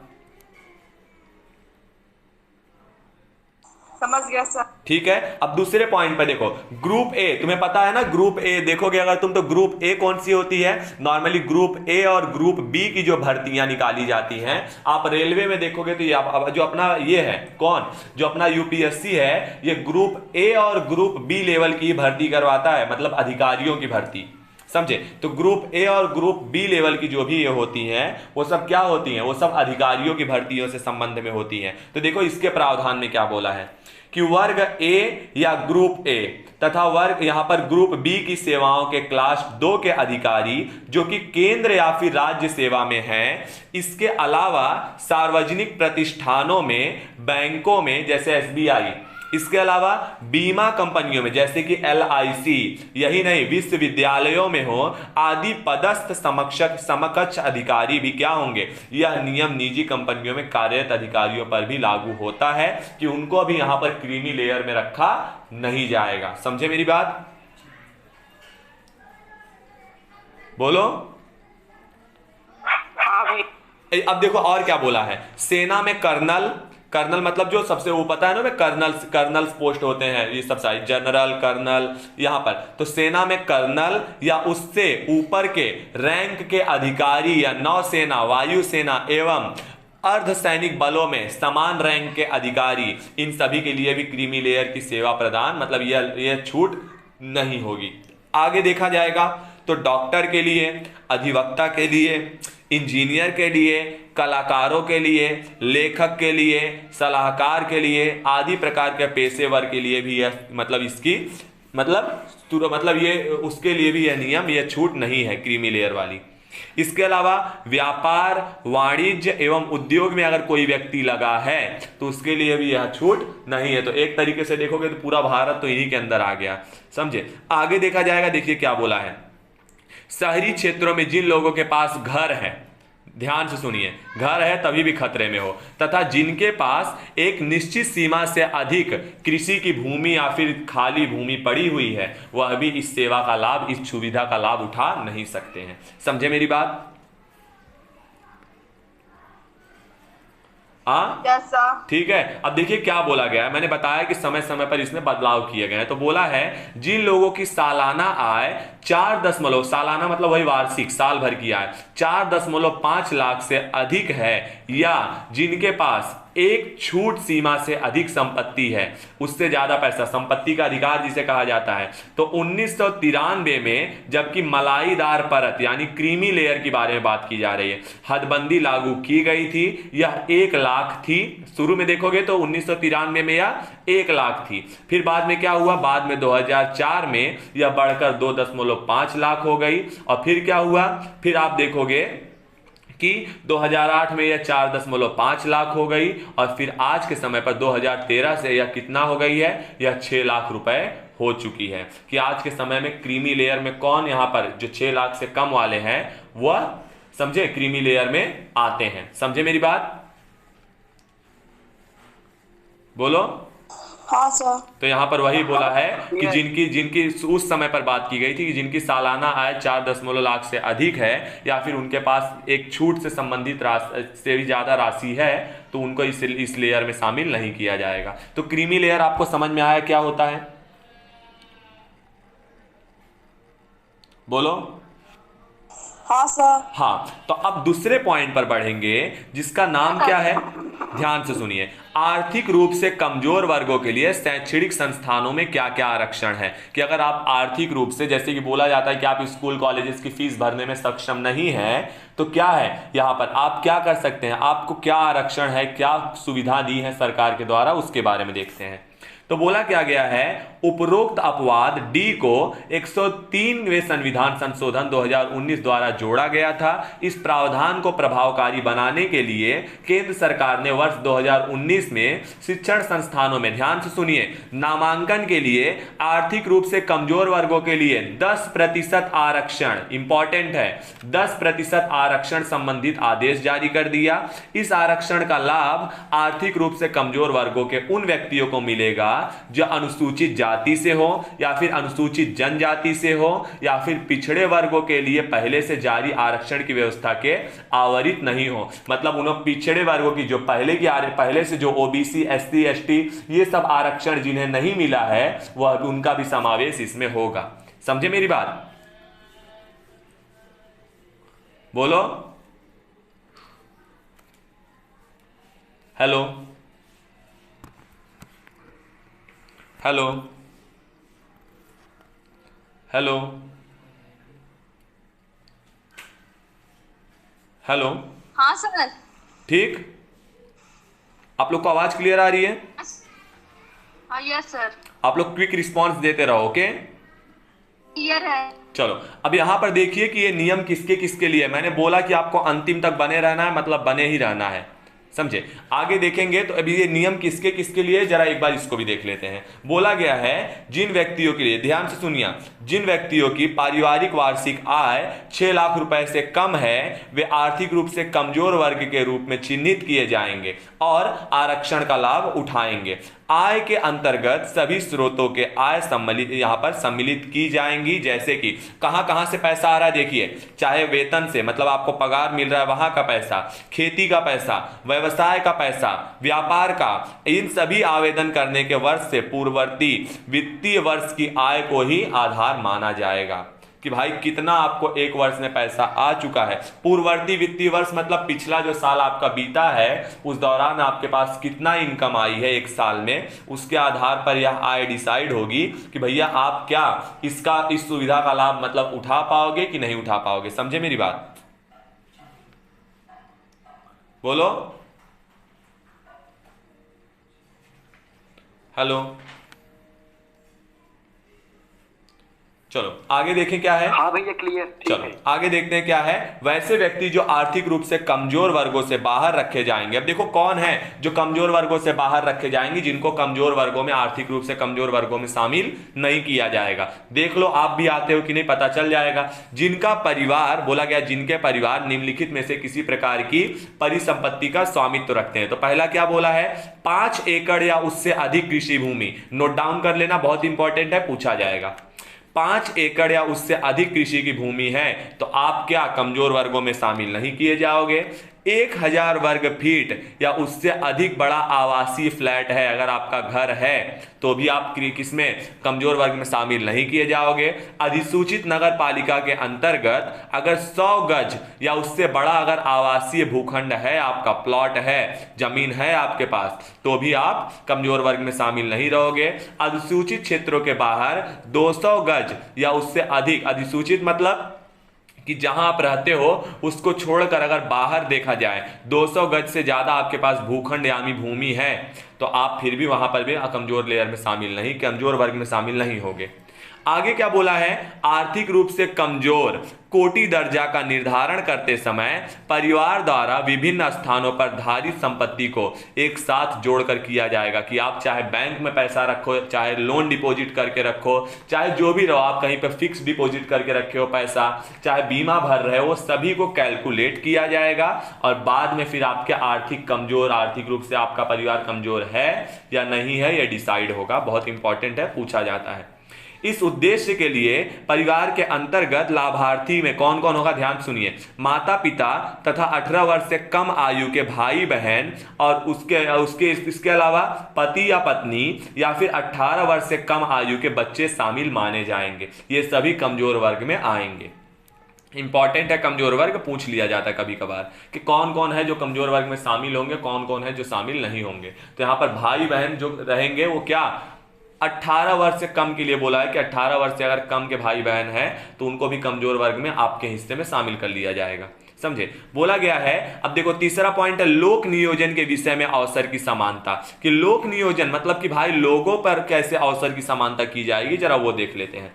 समझ गया सर। ठीक है, अब दूसरे पॉइंट पे देखो, ग्रुप ए, तुम्हें पता है ना ग्रुप ए, देखोगे अगर तुम तो ग्रुप ए कौन सी होती है? नॉर्मली ग्रुप ए और ग्रुप बी की जो भर्तियां निकाली जाती हैं, आप रेलवे में देखोगे तो ये जो अपना ये है कौन, जो अपना यूपीएससी है, ये ग्रुप ए और ग्रुप बी लेवल की भर्ती करवाता है, मतलब अधिकारियों की भर्ती। समझे? तो ग्रुप ए और ग्रुप बी लेवल की जो भी ये होती हैं वो सब क्या होती हैं? वो सब अधिकारियों की भर्तियों से संबंध में होती हैं। तो देखो इसके प्रावधान में क्या बोला है कि वर्ग ए या ग्रुप ए तथा वर्ग यहां पर ग्रुप बी की सेवाओं के क्लास 2 के अधिकारी जो कि केंद्र या फिर राज्य सेवा में हैं, इसके अलावा सार्वजनिक प्रतिष्ठानों में, बैंकों में जैसे एसबीआई, इसके अलावा बीमा कंपनियों में जैसे कि एलआईसी, यही नहीं विश्वविद्यालयों में हो आदि पदस्थ समकक्ष अधिकारी भी क्या होंगे? यह नियम निजी कंपनियों में कार्यरत अधिकारियों पर भी लागू होता है कि उनको भी यहां पर क्रीमी लेयर में रखा नहीं जाएगा। समझे मेरी बात? बोलो। हाँ भाई। अब देखो और क्या बोला है, सेना में कर्नल, कर्नल मतलब जो सबसे वो पता है ना, कर्नल्स पोस्ट होते हैं, ये सब सारी जनरल, कर्नल, यहां पर तो सेना में कर्नल या उससे ऊपर के रैंक के अधिकारी या नौसेना, वायुसेना एवं अर्धसैनिक बलों में समान रैंक के अधिकारी, इन सभी के लिए भी क्रीमी लेयर की सेवा प्रदान, मतलब यह छूट नहीं होगी। आगे देखा जाएगा तो डॉक्टर के लिए, अधिवक्ता के लिए, इंजीनियर के लिए, कलाकारों के लिए, लेखक के लिए, सलाहकार के लिए आदि प्रकार के पेशेवर के लिए भी यह मतलब इसकी मतलब ये उसके लिए भी यह नियम, यह छूट नहीं है क्रीमी लेयर वाली। इसके अलावा व्यापार, वाणिज्य एवं उद्योग में अगर कोई व्यक्ति लगा है तो उसके लिए भी यह छूट नहीं है। तो एक तरीके से देखोगे तो पूरा भारत तो इन्हीं के अंदर आ गया। समझे? आगे देखा जाएगा, देखिए क्या बोला है, शहरी क्षेत्रों में जिन लोगों के पास घर है, ध्यान से सुनिए, घर है तभी भी खतरे में हो, तथा जिनके पास एक निश्चित सीमा से अधिक कृषि की भूमि या फिर खाली भूमि पड़ी हुई है, वह भी इस सेवा का लाभ, इस सुविधा का लाभ उठा नहीं सकते हैं। समझे मेरी बात? Yes sir. ठीक है, अब देखिए क्या बोला गया है, मैंने बताया कि समय समय पर इसमें बदलाव किए गए हैं। तो बोला है जिन लोगों की सालाना आय 4 सालाना मतलब वही वार्षिक साल भर की आय 4.5 लाख से अधिक है, या जिनके पास एक छूट सीमा से अधिक संपत्ति है, उससे ज्यादा पैसा, संपत्ति का अधिकार जिसे कहा जाता है। तो 1993 में जबकि मलाईदार परत यानी क्रीमी लेयर के बारे में बात की जा रही है, हदबंदी लागू की गई थी, यह 1 लाख थी। शुरू में देखोगे तो 1993 में यह 1 लाख थी, फिर बाद में क्या हुआ, बाद में 2004 में यह बढ़कर 2.5 लाख हो गई, और फिर क्या हुआ, फिर आप देखोगे कि 2008 में यह 4.5 लाख हो गई, और फिर आज के समय पर 2013 से यह कितना हो गई है, यह 6 लाख रुपए हो चुकी है। कि आज के समय में क्रीमी लेयर में कौन यहां पर जो 6 लाख से कम वाले हैं वह समझे क्रीमी लेयर में आते हैं। समझे मेरी बात? बोलो। हाँ सर। तो यहां पर वही बोला है कि जिनकी उस समय पर बात की गई थी कि जिनकी सालाना आय 4 लाख से अधिक है, या फिर उनके पास एक छूट से संबंधित से भी ज्यादा राशि है, तो उनको इस लेयर में शामिल नहीं किया जाएगा। तो क्रीमी लेयर आपको समझ में आया क्या होता है? बोलो। हाँ सर। हाँ, तो अब दूसरे पॉइंट पर बढ़ेंगे जिसका नाम क्या है, ध्यान से सुनिए, आर्थिक रूप से कमजोर वर्गों के लिए शैक्षणिक संस्थानों में क्या क्या आरक्षण है। कि अगर आप आर्थिक रूप से, जैसे कि बोला जाता है कि आप स्कूल कॉलेजेस की फीस भरने में सक्षम नहीं है, तो क्या है यहां पर आप क्या कर सकते हैं, आपको क्या आरक्षण है, क्या सुविधा दी है सरकार के द्वारा, उसके बारे में देखते हैं। तो बोला क्या गया है, उपरोक्त अपवाद डी को 103वें संविधान संशोधन 2019 द्वारा जोड़ा गया था। इस प्रावधान को प्रभावकारी बनाने के लिए केंद्र सरकार ने वर्ष 2019 में शिक्षण संस्थानों में, ध्यान से सुनिए, नामांकन के लिए आर्थिक रूप से कमजोर वर्गों के लिए 10% आरक्षण, इंपॉर्टेंट है, 10% आरक्षण संबंधित आदेश जारी कर दिया। इस आरक्षण का लाभ आर्थिक रूप से कमजोर वर्गों के उन व्यक्तियों को मिलेगा जो अनुसूचित जाति से हो या फिर अनुसूचित जनजाति से हो या फिर पिछड़े वर्गों के लिए पहले से जारी आरक्षण की व्यवस्था के आवरित नहीं हो। मतलब उन पिछड़े वर्गों की जो पहले से जो ओबीसी, एससी, एसटी ये सब आरक्षण जिन्हें नहीं मिला है वह उनका भी समावेश इसमें होगा। समझे मेरी बात? बोलो हेलो, हेलो, हेलो, हेलो। हाँ सर। ठीक, आप लोग को आवाज क्लियर आ रही है? हाँ यस सर। आप लोग क्विक रिस्पॉन्स देते रहो, ओके? क्लियर है। चलो अब यहां पर देखिए कि ये नियम किसके किसके लिए। मैंने बोला कि आपको अंतिम तक बने रहना है, मतलब बने ही रहना है, समझे? आगे देखेंगे तो अभी ये नियम किसके किसके लिए, जरा एक बार इसको भी देख लेते हैं। बोला गया है जिन व्यक्तियों के लिए, ध्यान से सुनिए, जिन व्यक्तियों की पारिवारिक वार्षिक आय 6 लाख रुपए से कम है वे आर्थिक रूप से कमजोर वर्ग के रूप में चिन्हित किए जाएंगे और आरक्षण का लाभ उठाएंगे। आय के अंतर्गत सभी स्रोतों के आय सम्मिलित यहां पर सम्मिलित की जाएंगी। जैसे कि कहां कहां से पैसा आ रहा है देखिए, चाहे वेतन से, मतलब आपको पगार मिल रहा है वहां का पैसा, खेती का पैसा, व्यवसाय का पैसा, व्यापार का, इन सभी आवेदन करने के वर्ष से पूर्ववर्ती वित्तीय वर्ष की आय को ही आधार माना जाएगा कि भाई कितना आपको एक वर्ष में पैसा आ चुका है। पूर्ववर्ती वित्तीय वर्ष मतलब पिछला जो साल आपका बीता है उस दौरान आपके पास कितना इनकम आई है एक साल में, उसके आधार पर यह आय डिसाइड होगी कि भैया आप क्या इस सुविधा का लाभ मतलब उठा पाओगे कि नहीं उठा पाओगे। समझे मेरी बात? बोलो हेलो। चलो आगे देखें क्या है। हाँ भैया क्लियर, ठीक चलो है। आगे देखते हैं क्या है। वैसे व्यक्ति जो आर्थिक रूप से कमजोर वर्गों से बाहर रखे जाएंगे। अब देखो कौन है जो कमजोर वर्गों से बाहर रखे जाएंगे, जिनको कमजोर वर्गों में, आर्थिक रूप से कमजोर वर्गों में शामिल नहीं किया जाएगा। देख लो आप भी आते हो कि नहीं, पता चल जाएगा। जिनका परिवार, बोला गया जिनके परिवार निम्नलिखित में से किसी प्रकार की परिसंपत्ति का स्वामित्व रखते हैं। तो पहला क्या बोला है, 5 एकड़ या उससे अधिक कृषि भूमि। नोट डाउन कर लेना, बहुत इंपॉर्टेंट है, पूछा जाएगा। 5 एकड़ या उससे अधिक कृषि की भूमि है तो आप क्या कमजोर वर्गों में शामिल नहीं किए जाओगे। 1000 वर्ग फीट या उससे अधिक बड़ा आवासीय फ्लैट है, अगर आपका घर है तो भी आप किसमें, कमजोर वर्ग में शामिल नहीं किए जाओगे। अधिसूचित नगर पालिका के अंतर्गत अगर 100 गज या उससे बड़ा अगर आवासीय भूखंड है, आपका प्लॉट है, जमीन है आपके पास, तो भी आप कमजोर वर्ग में शामिल नहीं रहोगे। अधिसूचित क्षेत्रों के बाहर 200 गज या उससे अधिक, अधिसूचित मतलब कि जहां आप रहते हो उसको छोड़कर अगर बाहर देखा जाए 200 गज से ज्यादा आपके पास भूखंड यानी भूमि है तो आप फिर भी वहां पर भी कमजोर लेयर में शामिल नहीं, कमजोर वर्ग में शामिल नहीं होगे। आगे क्या बोला है, आर्थिक रूप से कमजोर कोटि दर्जा का निर्धारण करते समय परिवार द्वारा विभिन्न स्थानों पर धारित संपत्ति को एक साथ जोड़कर किया जाएगा कि आप चाहे बैंक में पैसा रखो, चाहे लोन डिपॉजिट करके रखो, चाहे जो भी रहो, आप कहीं पर फिक्स डिपॉजिट करके रखे हो पैसा, चाहे बीमा भर रहे हो, सभी को कैलकुलेट किया जाएगा और बाद में फिर आपके आर्थिक रूप से आपका परिवार कमजोर है या नहीं है यह डिसाइड होगा। बहुत इंपॉर्टेंट है, पूछा जाता है। इस उद्देश्य के लिए परिवार के अंतर्गत लाभार्थी में कौन कौन होगा, ध्यान सुनिए, माता पिता तथा 18 वर्ष से कम आयु के भाई बहन और इसके अलावा पति या पत्नी या फिर 18 वर्ष से कम आयु के बच्चे शामिल माने जाएंगे। ये सभी कमजोर वर्ग में आएंगे। इंपॉर्टेंट है, कमजोर वर्ग पूछ लिया जाता है कभी कभार कि कौन कौन है जो कमजोर वर्ग में शामिल होंगे, कौन कौन है जो शामिल नहीं होंगे। तो यहाँ पर भाई बहन जो रहेंगे वो क्या 18 वर्ष से कम के लिए बोला है कि 18 वर्ष से अगर कम के भाई बहन हैं तो उनको भी कमजोर वर्ग में आपके हिस्से में शामिल कर लिया जाएगा। समझे, बोला गया है। अब देखो तीसरा पॉइंट है लोक नियोजन के विषय में अवसर की समानता, कि लोक नियोजन मतलब कि भाई लोगों पर कैसे अवसर की समानता की जाएगी, जरा वो देख लेते हैं।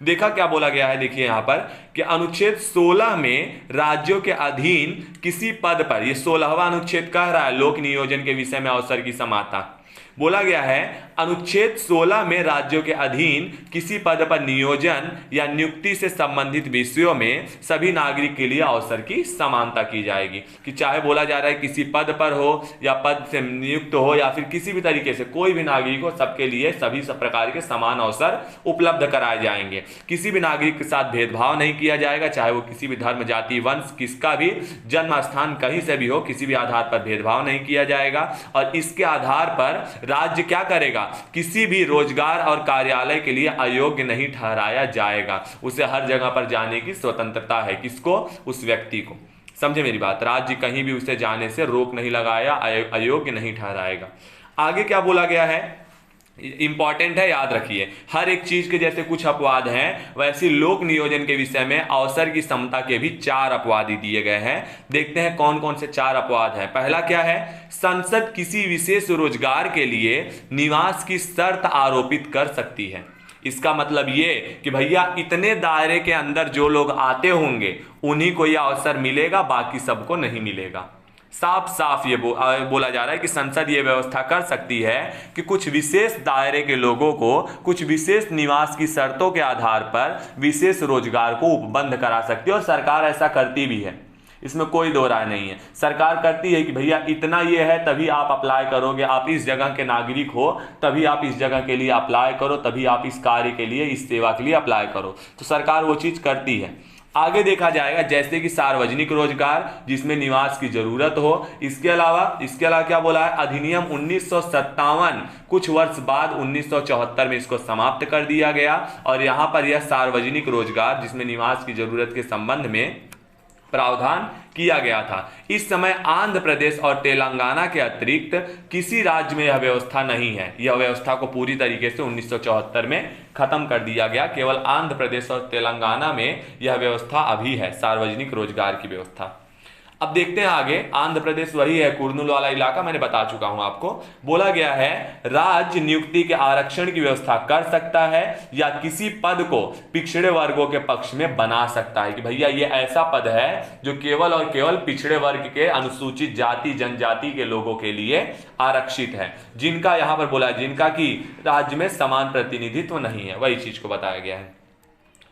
देखा क्या बोला गया है, देखिए यहां पर कि अनुच्छेद 16 में राज्यों के अधीन किसी पद पर, ये 16वां अनुच्छेद कह रहा है लोक नियोजन के विषय में अवसर की समानता, बोला गया है अनुच्छेद 16 में राज्यों के अधीन किसी पद पर नियोजन या नियुक्ति से संबंधित विषयों में सभी नागरिक के लिए अवसर की समानता की जाएगी, कि चाहे बोला जा रहा है किसी पद पर हो या पद से नियुक्त हो या फिर किसी भी तरीके से कोई भी नागरिक हो, सबके लिए सभी सब प्रकार के समान अवसर उपलब्ध कराए जाएंगे। किसी भी नागरिक के साथ भेदभाव नहीं किया जाएगा, चाहे वो किसी भी धर्म, जाति, वंश, किसका भी जन्म स्थान कहीं से भी हो, किसी भी आधार पर भेदभाव नहीं किया जाएगा। और इसके आधार पर राज्य क्या करेगा, किसी भी रोजगार और कार्यालय के लिए अयोग्य नहीं ठहराया जाएगा, उसे हर जगह पर जाने की स्वतंत्रता है। किसको, उस व्यक्ति को। समझे मेरी बात, राज्य कहीं भी उसे जाने से रोक नहीं लगाया, अयोग्य नहीं ठहराएगा। आगे क्या बोला गया है, इंपॉर्टेंट है, याद रखिए। हर एक चीज के जैसे कुछ अपवाद हैं, वैसे लोक नियोजन के विषय में अवसर की समता के भी 4 अपवाद ही दिए गए हैं। देखते हैं कौन कौन से 4 अपवाद हैं। पहला क्या है, संसद किसी विशेष रोजगार के लिए निवास की शर्त आरोपित कर सकती है। इसका मतलब ये कि भैया इतने दायरे के अंदर जो लोग आते होंगे उन्हीं को यह अवसर मिलेगा, बाकी सबको नहीं मिलेगा। साफ साफ ये बोला जा रहा है कि संसद ये व्यवस्था कर सकती है कि कुछ विशेष दायरे के लोगों को कुछ विशेष निवास की शर्तों के आधार पर विशेष रोजगार को उपबंध करा सकती है, और सरकार ऐसा करती भी है, इसमें कोई दो राय नहीं है। सरकार करती है कि भैया इतना ये है तभी आप अप्लाई करोगे, आप इस जगह के नागरिक हो तभी आप इस जगह के लिए अप्लाई करो, तभी आप इस कार्य के लिए, इस सेवा के लिए अप्लाई करो, तो सरकार वो चीज करती है। आगे देखा जाएगा जैसे कि सार्वजनिक रोजगार जिसमें निवास की जरूरत हो। इसके अलावा क्या बोला है, अधिनियम 1957 कुछ वर्ष बाद 1974 में इसको समाप्त कर दिया गया, और यहां पर यह सार्वजनिक रोजगार जिसमें निवास की जरूरत के संबंध में प्रावधान किया गया था। इस समय आंध्र प्रदेश और तेलंगाना के अतिरिक्त किसी राज्य में यह व्यवस्था नहीं है। यह व्यवस्था को पूरी तरीके से 1974 में खत्म कर दिया गया, केवल आंध्र प्रदेश और तेलंगाना में यह व्यवस्था अभी है, सार्वजनिक रोजगार की व्यवस्था। अब देखते हैं आगे, आंध्र प्रदेश वही है, कुर्नूल वाला इलाका, मैंने बता चुका हूं आपको। बोला गया है राज्य नियुक्ति के आरक्षण की व्यवस्था कर सकता है या किसी पद को पिछड़े वर्गों के पक्ष में बना सकता है, कि भैया ये ऐसा पद है जो केवल और केवल पिछड़े वर्ग के, अनुसूचित जाति जनजाति के लोगों के लिए आरक्षित है, जिनका यहां पर बोला है जिनका कि राज्य में समान प्रतिनिधित्व नहीं है, वही चीज को बताया गया है।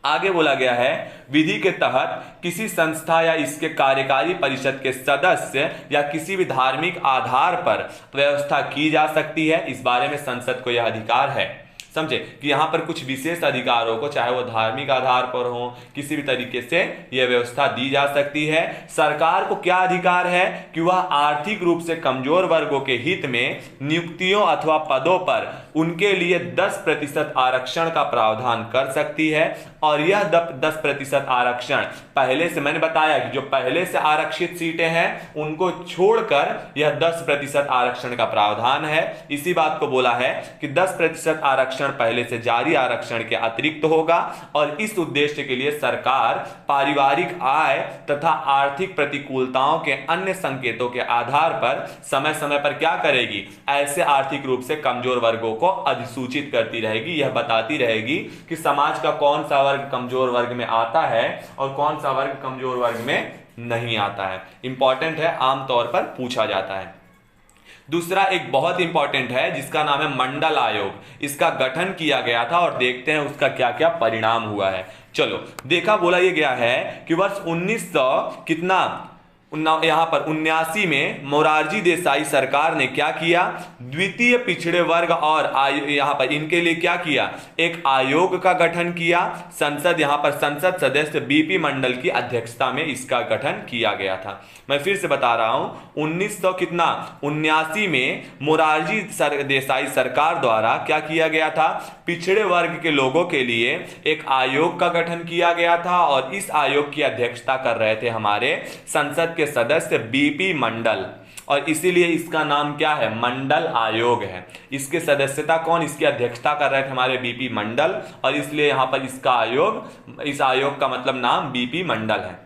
आगे बोला गया है विधि के तहत किसी संस्था या इसके कार्यकारी परिषद के सदस्य या किसी भी धार्मिक आधार पर व्यवस्था की जा सकती है। इस बारे में संसद को यह अधिकार है। समझे कि यहां पर कुछ विशेष अधिकारों को, चाहे वो धार्मिक आधार पर हो, किसी भी तरीके से यह व्यवस्था दी जा सकती है। सरकार को क्या अधिकार है कि वह आर्थिक रूप से कमजोर वर्गों के हित में नियुक्तियों अथवा पदों पर उनके लिए 10% आरक्षण का प्रावधान कर सकती है। और यह 10% आरक्षण पहले से, मैंने बताया कि जो पहले से आरक्षित सीटें हैं उनको छोड़कर यह 10% आरक्षण का प्रावधान है। इसी बात को बोला है कि 10% आरक्षण पहले से जारी आरक्षण के अतिरिक्त होगा, और इस उद्देश्य के लिए सरकार पारिवारिक आय तथा आर्थिक प्रतिकूलताओं के अन्य संकेतों के आधार पर समय समय पर क्या करेगी, ऐसे आर्थिक रूप से कमजोर वर्गों को अधिसूचित करती रहेगी। यह बताती रहेगी कि समाज का कौन सा वर्ग कमजोर वर्ग में आता है और कौन सा वर्ग कमजोर वर्ग में नहीं आता है। इंपॉर्टेंट है, आमतौर पर पूछा जाता है। दूसरा एक बहुत इंपॉर्टेंट है जिसका नाम है मंडल आयोग। इसका गठन किया गया था और देखते हैं उसका क्या क्या परिणाम हुआ है। चलो देखा, बोला ये गया है कि वर्ष 1900 कितना यहां पर 79 में मोरारजी देसाई सरकार ने क्या किया, द्वितीय पिछड़े वर्ग और यहां पर इनके लिए क्या किया, एक आयोग का गठन किया। संसद, यहां पर संसद सदस्य बीपी मंडल की अध्यक्षता में इसका गठन किया गया था। मैं फिर से बता रहा हूं, 1979 में मोरारजी देसाई सरकार द्वारा क्या किया गया था, पिछड़े वर्ग के लोगों के लिए एक आयोग का गठन किया गया था, और इस आयोग की अध्यक्षता कर रहे थे हमारे संसद के सदस्य बीपी मंडल, और इसीलिए इसका नाम क्या है, मंडल आयोग है। इसके सदस्यता कौन, इसकी अध्यक्षता कर रहे थे हमारे बीपी मंडल, और इसलिए यहां पर इसका आयोग, इस आयोग का मतलब नाम बीपी मंडल है।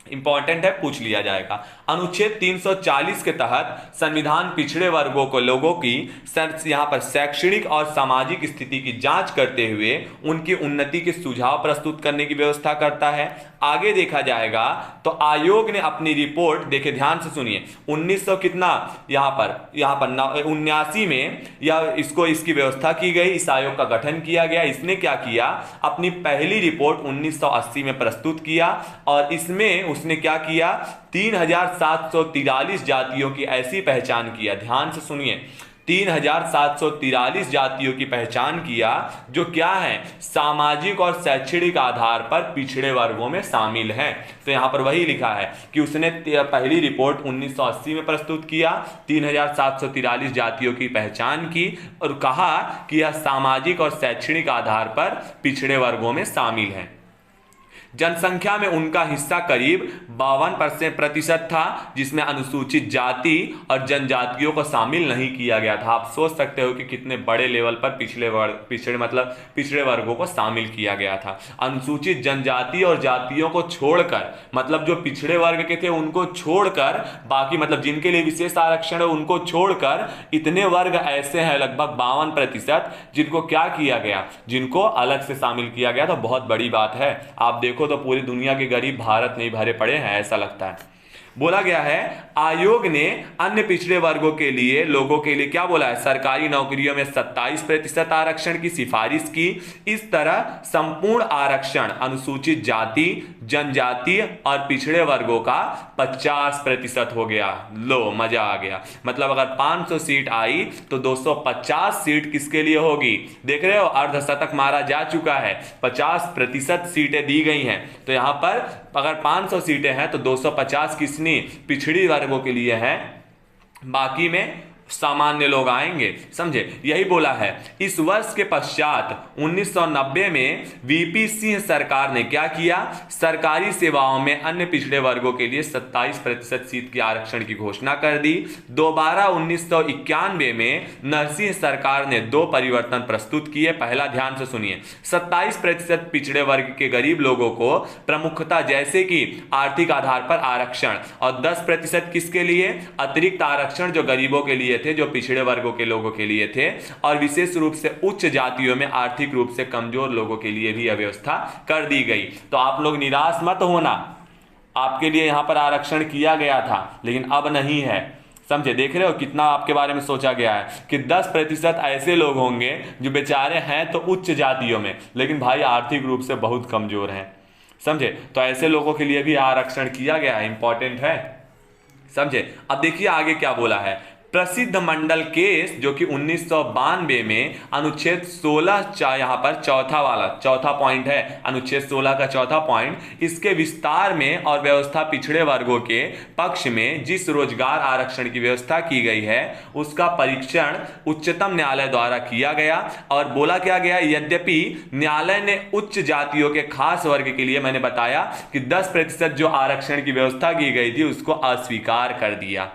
इंपॉर्टेंट है, पूछ लिया जाएगा। अनुच्छेद 340 के तहत संविधान पिछड़े वर्गों को लोगों की यहां पर शैक्षणिक और सामाजिक स्थिति की जांच करते हुए उनकी उन्नति के सुझाव प्रस्तुत करने की व्यवस्था करता है। आगे देखा जाएगा तो आयोग ने अपनी रिपोर्ट, देखिए ध्यान से सुनिए, 1900 कितना यहां पर 79 में इसकी व्यवस्था की गई, इस आयोग का गठन किया गया। इसने क्या किया, अपनी पहली रिपोर्ट 1980 में प्रस्तुत किया, और इसमें उसने क्या किया, 3743 जातियों की ऐसी पहचान किया, ध्यान से सुनिए, 3743 जातियों की पहचान किया जो क्या है, सामाजिक और शैक्षणिक आधार पर पिछड़े वर्गों में शामिल हैं। तो यहां पर वही लिखा है कि उसने पहली रिपोर्ट 1980 में प्रस्तुत किया, 3743 जातियों की पहचान की और कहा कि यह सामाजिक और शैक्षणिक आधार पर पिछड़े वर्गों में शामिल हैं। जनसंख्या में उनका हिस्सा करीब 52% था, जिसमें अनुसूचित जाति और जनजातियों को शामिल नहीं किया गया था। आप सोच सकते हो कि कितने बड़े लेवल पर पिछड़े वर्गों को शामिल किया गया था। अनुसूचित जनजाति और जातियों को छोड़कर, मतलब जो पिछड़े वर्ग के थे उनको छोड़कर, बाकी मतलब जिनके लिए विशेष आरक्षण है उनको छोड़कर इतने वर्ग ऐसे हैं, लगभग 52%, जिनको क्या किया गया, जिनको अलग से शामिल किया गया। तो बहुत बड़ी बात है। आप देखो तो पूरी दुनिया के गरीब भारत नहीं भरे पड़े हैं, ऐसा लगता है। बोला गया है आयोग ने अन्य पिछड़े वर्गों के लिए, लोगों के लिए क्या बोला है, सरकारी नौकरियों में 27% आरक्षण की सिफारिश की। इस तरह संपूर्ण आरक्षण अनुसूचित जाति, जनजाति और पिछड़े वर्गों का 50% हो गया। लो मजा आ गया, मतलब अगर 500 सीट आई तो 250 सीट किसके लिए होगी, देख रहे हो, अर्धशतक मारा जा चुका है, 50% सीटें दी गई हैं। तो यहां पर अगर 500 सीटें हैं तो 250 किसनी, पिछड़ी वर्गों के लिए है, बाकी में सामान्य लोग आएंगे, समझे। यही बोला है। इस वर्ष के पश्चात 1990 में वीपी सिंह सरकार ने क्या किया, सरकारी सेवाओं में अन्य पिछड़े वर्गों के लिए 27% सीट की आरक्षण की घोषणा कर दी। दोबारा 1991 में नरसिंह सरकार ने 2 परिवर्तन प्रस्तुत किए। पहला, ध्यान से सुनिए, 27% पिछड़े वर्ग के गरीब लोगों को प्रमुखता, जैसे कि आर्थिक आधार पर आरक्षण, और 10% किसके लिए, अतिरिक्त आरक्षण जो गरीबों के लिए थे, जो पिछड़े वर्गों के लोगों के लिए थे, और विशेष रूप से उच्च जातियों में आर्थिक रूप से कमजोर लोगों के लिए भी यह व्यवस्था कर दी गई। तो आप लोग निराश मत होना, आपके लिए यहां पर आरक्षण किया गया था लेकिन अब नहीं है, समझे। देख रहे हो कितना आपके बारे में सोचा गया है कि 10% ऐसे लोग होंगे जो बेचारे हैं तो उच्च जातियों में, लेकिन भाई आर्थिक रूप से बहुत कमजोर हैं, समझे। तो ऐसे लोगों के लिए भी आरक्षण किया गया है, इंपॉर्टेंट है, समझे। अब देखिए आगे क्या बोला है। प्रसिद्ध मंडल केस, जो कि 1992 में अनुच्छेद 16, यहां पर चौथा पॉइंट है, अनुच्छेद 16 का चौथा पॉइंट, इसके विस्तार में और व्यवस्था पिछड़े वर्गों के पक्ष में जिस रोजगार आरक्षण की व्यवस्था की गई है उसका परीक्षण उच्चतम न्यायालय द्वारा किया गया। और बोला क्या गया, यद्यपि न्यायालय ने उच्च जातियों के खास वर्ग के लिए, मैंने बताया कि 10% जो आरक्षण की व्यवस्था की गई थी उसको अस्वीकार कर दिया,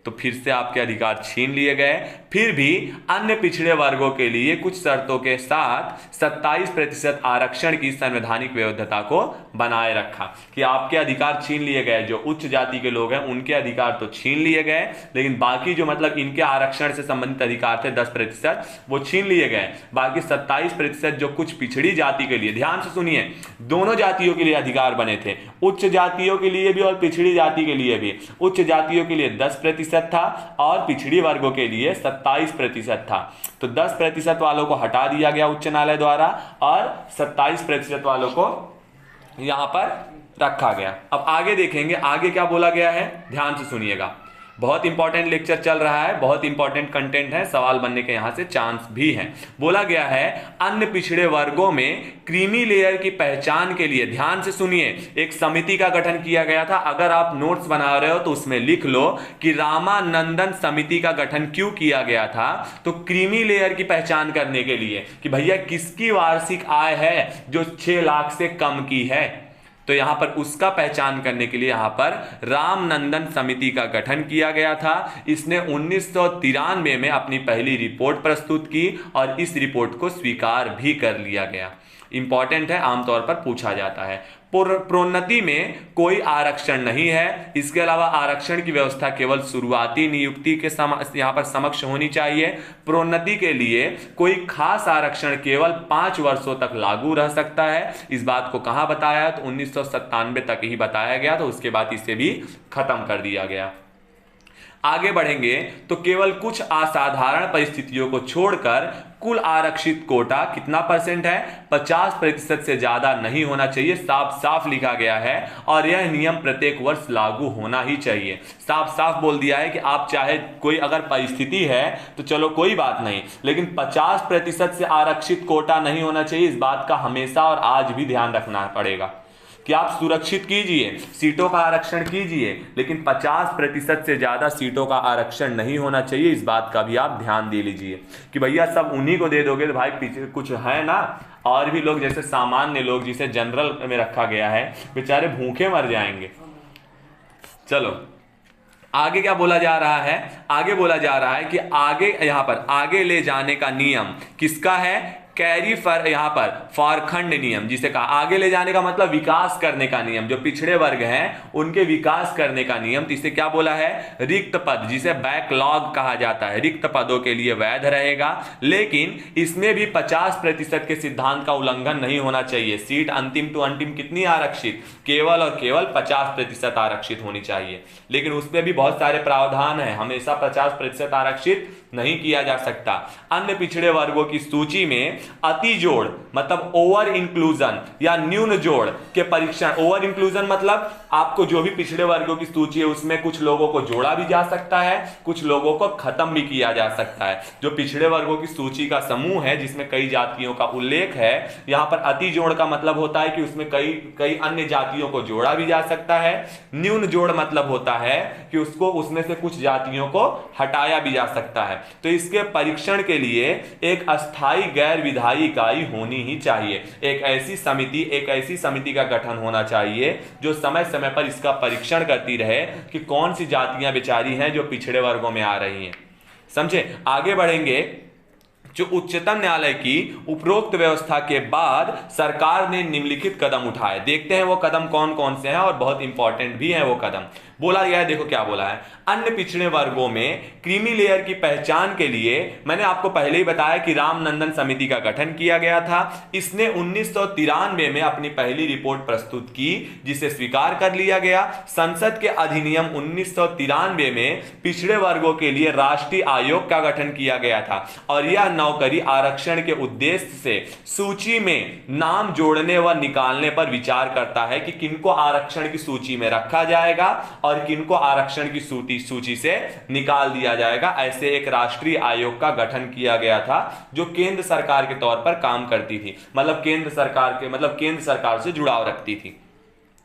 तो फिर से आपके अधिकार छीन लिए गए। फिर भी अन्य पिछड़े वर्गों के लिए कुछ शर्तों के साथ 27% आरक्षण की संवैधानिक वैधता को बनाए रखा, कि आपके अधिकार छीन लिए गए, जो उच्च जाति के लोग हैं उनके अधिकार तो छीन लिए गए, लेकिन बाकी जो मतलब इनके आरक्षण से संबंधित अधिकार थे 10%, वो छीन लिए गए। बाकी 27% जो कुछ पिछड़ी जाति के लिए, ध्यान से सुनिए, दोनों जातियों के लिए अधिकार बने थे, उच्च जातियों के लिए भी और पिछड़ी जाति के लिए भी। उच्च जातियों के लिए 10% था और पिछड़ी वर्गों के लिए 27% था। तो 10% वालों को हटा दिया गया उच्च न्यायालय द्वारा और 27% वालों को यहां पर रखा गया। अब आगे देखेंगे, आगे क्या बोला गया है, ध्यान से सुनिएगा। बहुत इंपॉर्टेंट लेक्चर चल रहा है, बहुत इंपॉर्टेंट कंटेंट है, सवाल बनने के यहां से चांस भी है। बोला गया है अन्य पिछड़े वर्गों में क्रीमी लेयर की पहचान के लिए, ध्यान से सुनिए, एक समिति का गठन किया गया था। अगर आप नोट्स बना रहे हो तो उसमें लिख लो कि रामानंदन समिति का गठन क्यों किया गया था। तो क्रीमी लेयर की पहचान करने के लिए कि भैया किसकी वार्षिक आय है जो 6 लाख से कम की है। तो यहाँ पर उसका पहचान करने के लिए यहाँ पर रामनंदन समिति का गठन किया गया था। इसने 1993 में अपनी पहली रिपोर्ट प्रस्तुत की और इस रिपोर्ट को स्वीकार भी कर लिया गया। इंपॉर्टेंट है, आमतौर पर पूछा जाता है। प्रोन्नति में कोई आरक्षण नहीं है। इसके अलावा आरक्षण की व्यवस्था केवल शुरुआती नियुक्ति के यहाँ पर समक्ष होनी चाहिए। प्रोन्नति के लिए कोई खास आरक्षण केवल 5 वर्षों तक लागू रह सकता है। इस बात को कहां बताया, तो 1997 तक ही बताया गया, तो उसके बाद इसे भी खत्म कर दिया गया। आगे बढ़ेंगे तो केवल कुछ असाधारण परिस्थितियों को छोड़कर कुल आरक्षित कोटा कितना परसेंट है, 50% से ज्यादा नहीं होना चाहिए। साफ साफ लिखा गया है और यह नियम प्रत्येक वर्ष लागू होना ही चाहिए। साफ साफ बोल दिया है कि आप चाहे कोई अगर परिस्थिति है तो चलो कोई बात नहीं, लेकिन 50% से आरक्षित कोटा नहीं होना चाहिए। इस बात का हमेशा और आज भी ध्यान रखना पड़ेगा कि आप सुरक्षित कीजिए, सीटों का आरक्षण कीजिए, लेकिन 50% से ज्यादा सीटों का आरक्षण नहीं होना चाहिए। इस बात का भी आप ध्यान दे लीजिए कि भैया सब उन्हीं को दे दोगे तो भाई पीछे कुछ है ना, और भी लोग जैसे सामान्य लोग जिसे जनरल में रखा गया है बेचारे भूखे मर जाएंगे। चलो आगे क्या बोला जा रहा है, आगे बोला जा रहा है कि आगे यहाँ पर आगे ले जाने का नियम किसका है, कैरी फॉर यहाँ पर फॉरखंड नियम, जिसे कहा आगे ले जाने का मतलब विकास करने का नियम। जो पिछड़े वर्ग हैं उनके विकास करने का नियम, तो इसे क्या बोला है, रिक्त पद, जिसे बैकलॉग कहा जाता है, रिक्त पदों के लिए वैध रहेगा। लेकिन इसमें भी 50% के सिद्धांत का उल्लंघन नहीं होना चाहिए। सीट अंतिम टू अंतिम कितनी आरक्षित, केवल और केवल 50% आरक्षित होनी चाहिए। लेकिन उसमें भी बहुत सारे प्रावधान है, हमेशा 50% आरक्षित नहीं किया जा सकता। अन्य पिछड़े वर्गों की सूची में अति जोड़ मतलब ओवर इंक्लूजन या न्यून जोड़ के परीक्षण, ओवर इंक्लूजन मतलब आपको जो भी पिछड़े वर्गों की सूची है उसमें कुछ लोगों को जोड़ा भी जा सकता है, कुछ लोगों को खत्म भी किया जा सकता है। जो पिछड़े वर्गों की सूची का समूह है जिसमें कई जातियों का उल्लेख है, यहां पर अति जोड़ का मतलब होता है कि उसमें कई अन्य जातियों को जोड़ा भी जा सकता है। न्यून जोड़ मतलब होता है कि उसको उसमें से कुछ जातियों को हटाया भी जा सकता है। तो इसके परीक्षण के लिए एक अस्थाई गैर विधायी इकाई होनी ही चाहिए। एक ऐसी समिति का गठन होना चाहिए जो समय समय पर इसका परीक्षण करती रहे कि कौन सी जातियां बेचारी हैं जो पिछड़े वर्गों में आ रही हैं। समझे, आगे बढ़ेंगे। जो उच्चतम न्यायालय की उपरोक्त व्यवस्था के बाद सरकार ने निम्नलिखित कदम उठाए, देखते हैं वो कदम कौन कौन से हैं और बहुत इंपॉर्टेंट भी हैं वो कदम। बोला गया है, देखो क्या बोला है, अन्य पिछड़े वर्गों में क्रीमी लेयर की पहचान के लिए मैंने आपको पहले ही बताया कि रामनंदन समिति का गठन किया गया था। इसने 1993 में अपनी पहली रिपोर्ट प्रस्तुत की जिसे स्वीकार कर लिया गया। संसद के अधिनियम 1993 में पिछड़े वर्गों के लिए राष्ट्रीय आयोग का गठन किया गया था और यह नौकरी आरक्षण के उद्देश्य से सूची में नाम जोड़ने व निकालने पर विचार करता है कि किनको आरक्षण की सूची में रखा जाएगा और किनको आरक्षण की सूची से निकाल दिया जाएगा। ऐसे एक राष्ट्रीय आयोग का गठन किया गया था जो केंद्र सरकार के तौर पर काम करती थी, मतलब केंद्र सरकार से जुड़ाव रखती थी।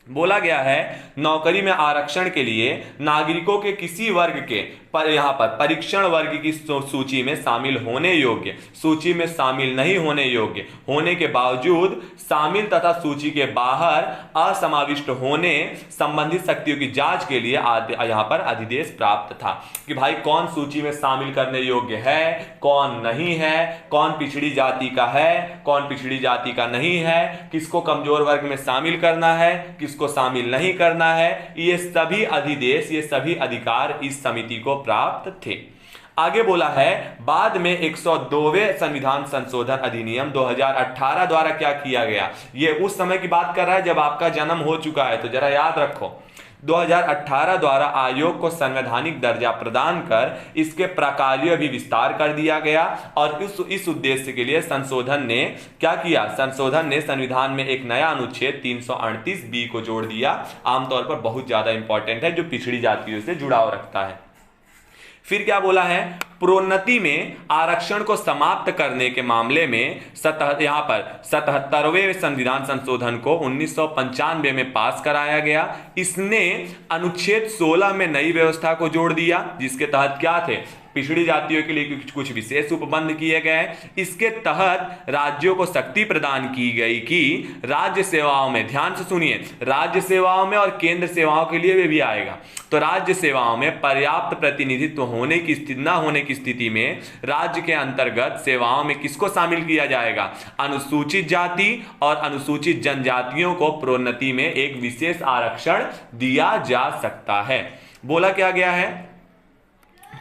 बोला गया है नौकरी में आरक्षण के लिए नागरिकों के किसी वर्ग के यहां पर परीक्षण वर्ग की सूची में शामिल होने योग्य, सूची में शामिल नहीं होने योग्य होने के बावजूद शामिल तथा सूची के बाहर असमाविष्ट होने संबंधित शक्तियों की जांच के लिए यहां पर अधिदेश प्राप्त था कि भाई कौन सूची में शामिल करने योग्य है, कौन नहीं है, कौन पिछड़ी जाति का है, कौन पिछड़ी जाति का नहीं है, किसको कमजोर वर्ग में शामिल करना है, किसको शामिल नहीं करना है। ये सभी अधिदेश, ये सभी अधिकार इस समिति को प्राप्त थे। आगे बोला है बाद में 102वें संविधान संशोधन अधिनियम 2018 द्वारा क्या किया गया। ये उस समय की बात कर रहा है जब आपका जन्म हो चुका है, तो जरा याद रखो। 2018 द्वारा आयोग को संवैधानिक दर्जा प्रदान कर इसके प्रकार्य भी विस्तार कर दिया गया और इस उद्देश्य के लिए संशोधन ने क्या किया, संशोधन ने संविधान में एक नया अनुच्छेद 338 बी को जोड़ दिया। आमतौर पर बहुत ज्यादा इंपॉर्टेंट है, जो पिछड़ी जातियों से जुड़ाव रखता है। फिर क्या बोला है, प्रोन्नति में आरक्षण को समाप्त करने के मामले में यहां पर 77वें संविधान संशोधन को 1995 में पास कराया गया। इसने अनुच्छेद 16 में नई व्यवस्था को जोड़ दिया जिसके तहत क्या थे, पिछड़ी जातियों के लिए कुछ विशेष उपबंध किए गए। इसके तहत राज्यों को शक्ति प्रदान की गई कि राज्य सेवाओं में, ध्यान से सुनिए, राज्य सेवाओं में और केंद्र सेवाओं के लिए भी आएगा, तो राज्य सेवाओं में पर्याप्त प्रतिनिधित्व होने की स्थिति न होने की स्थिति में राज्य के अंतर्गत सेवाओं में किसको शामिल किया जाएगा? अनुसूचित जाति और अनुसूचित जनजातियों को प्रोन्नति में एक विशेष आरक्षण दिया जा सकता है। बोला क्या गया है?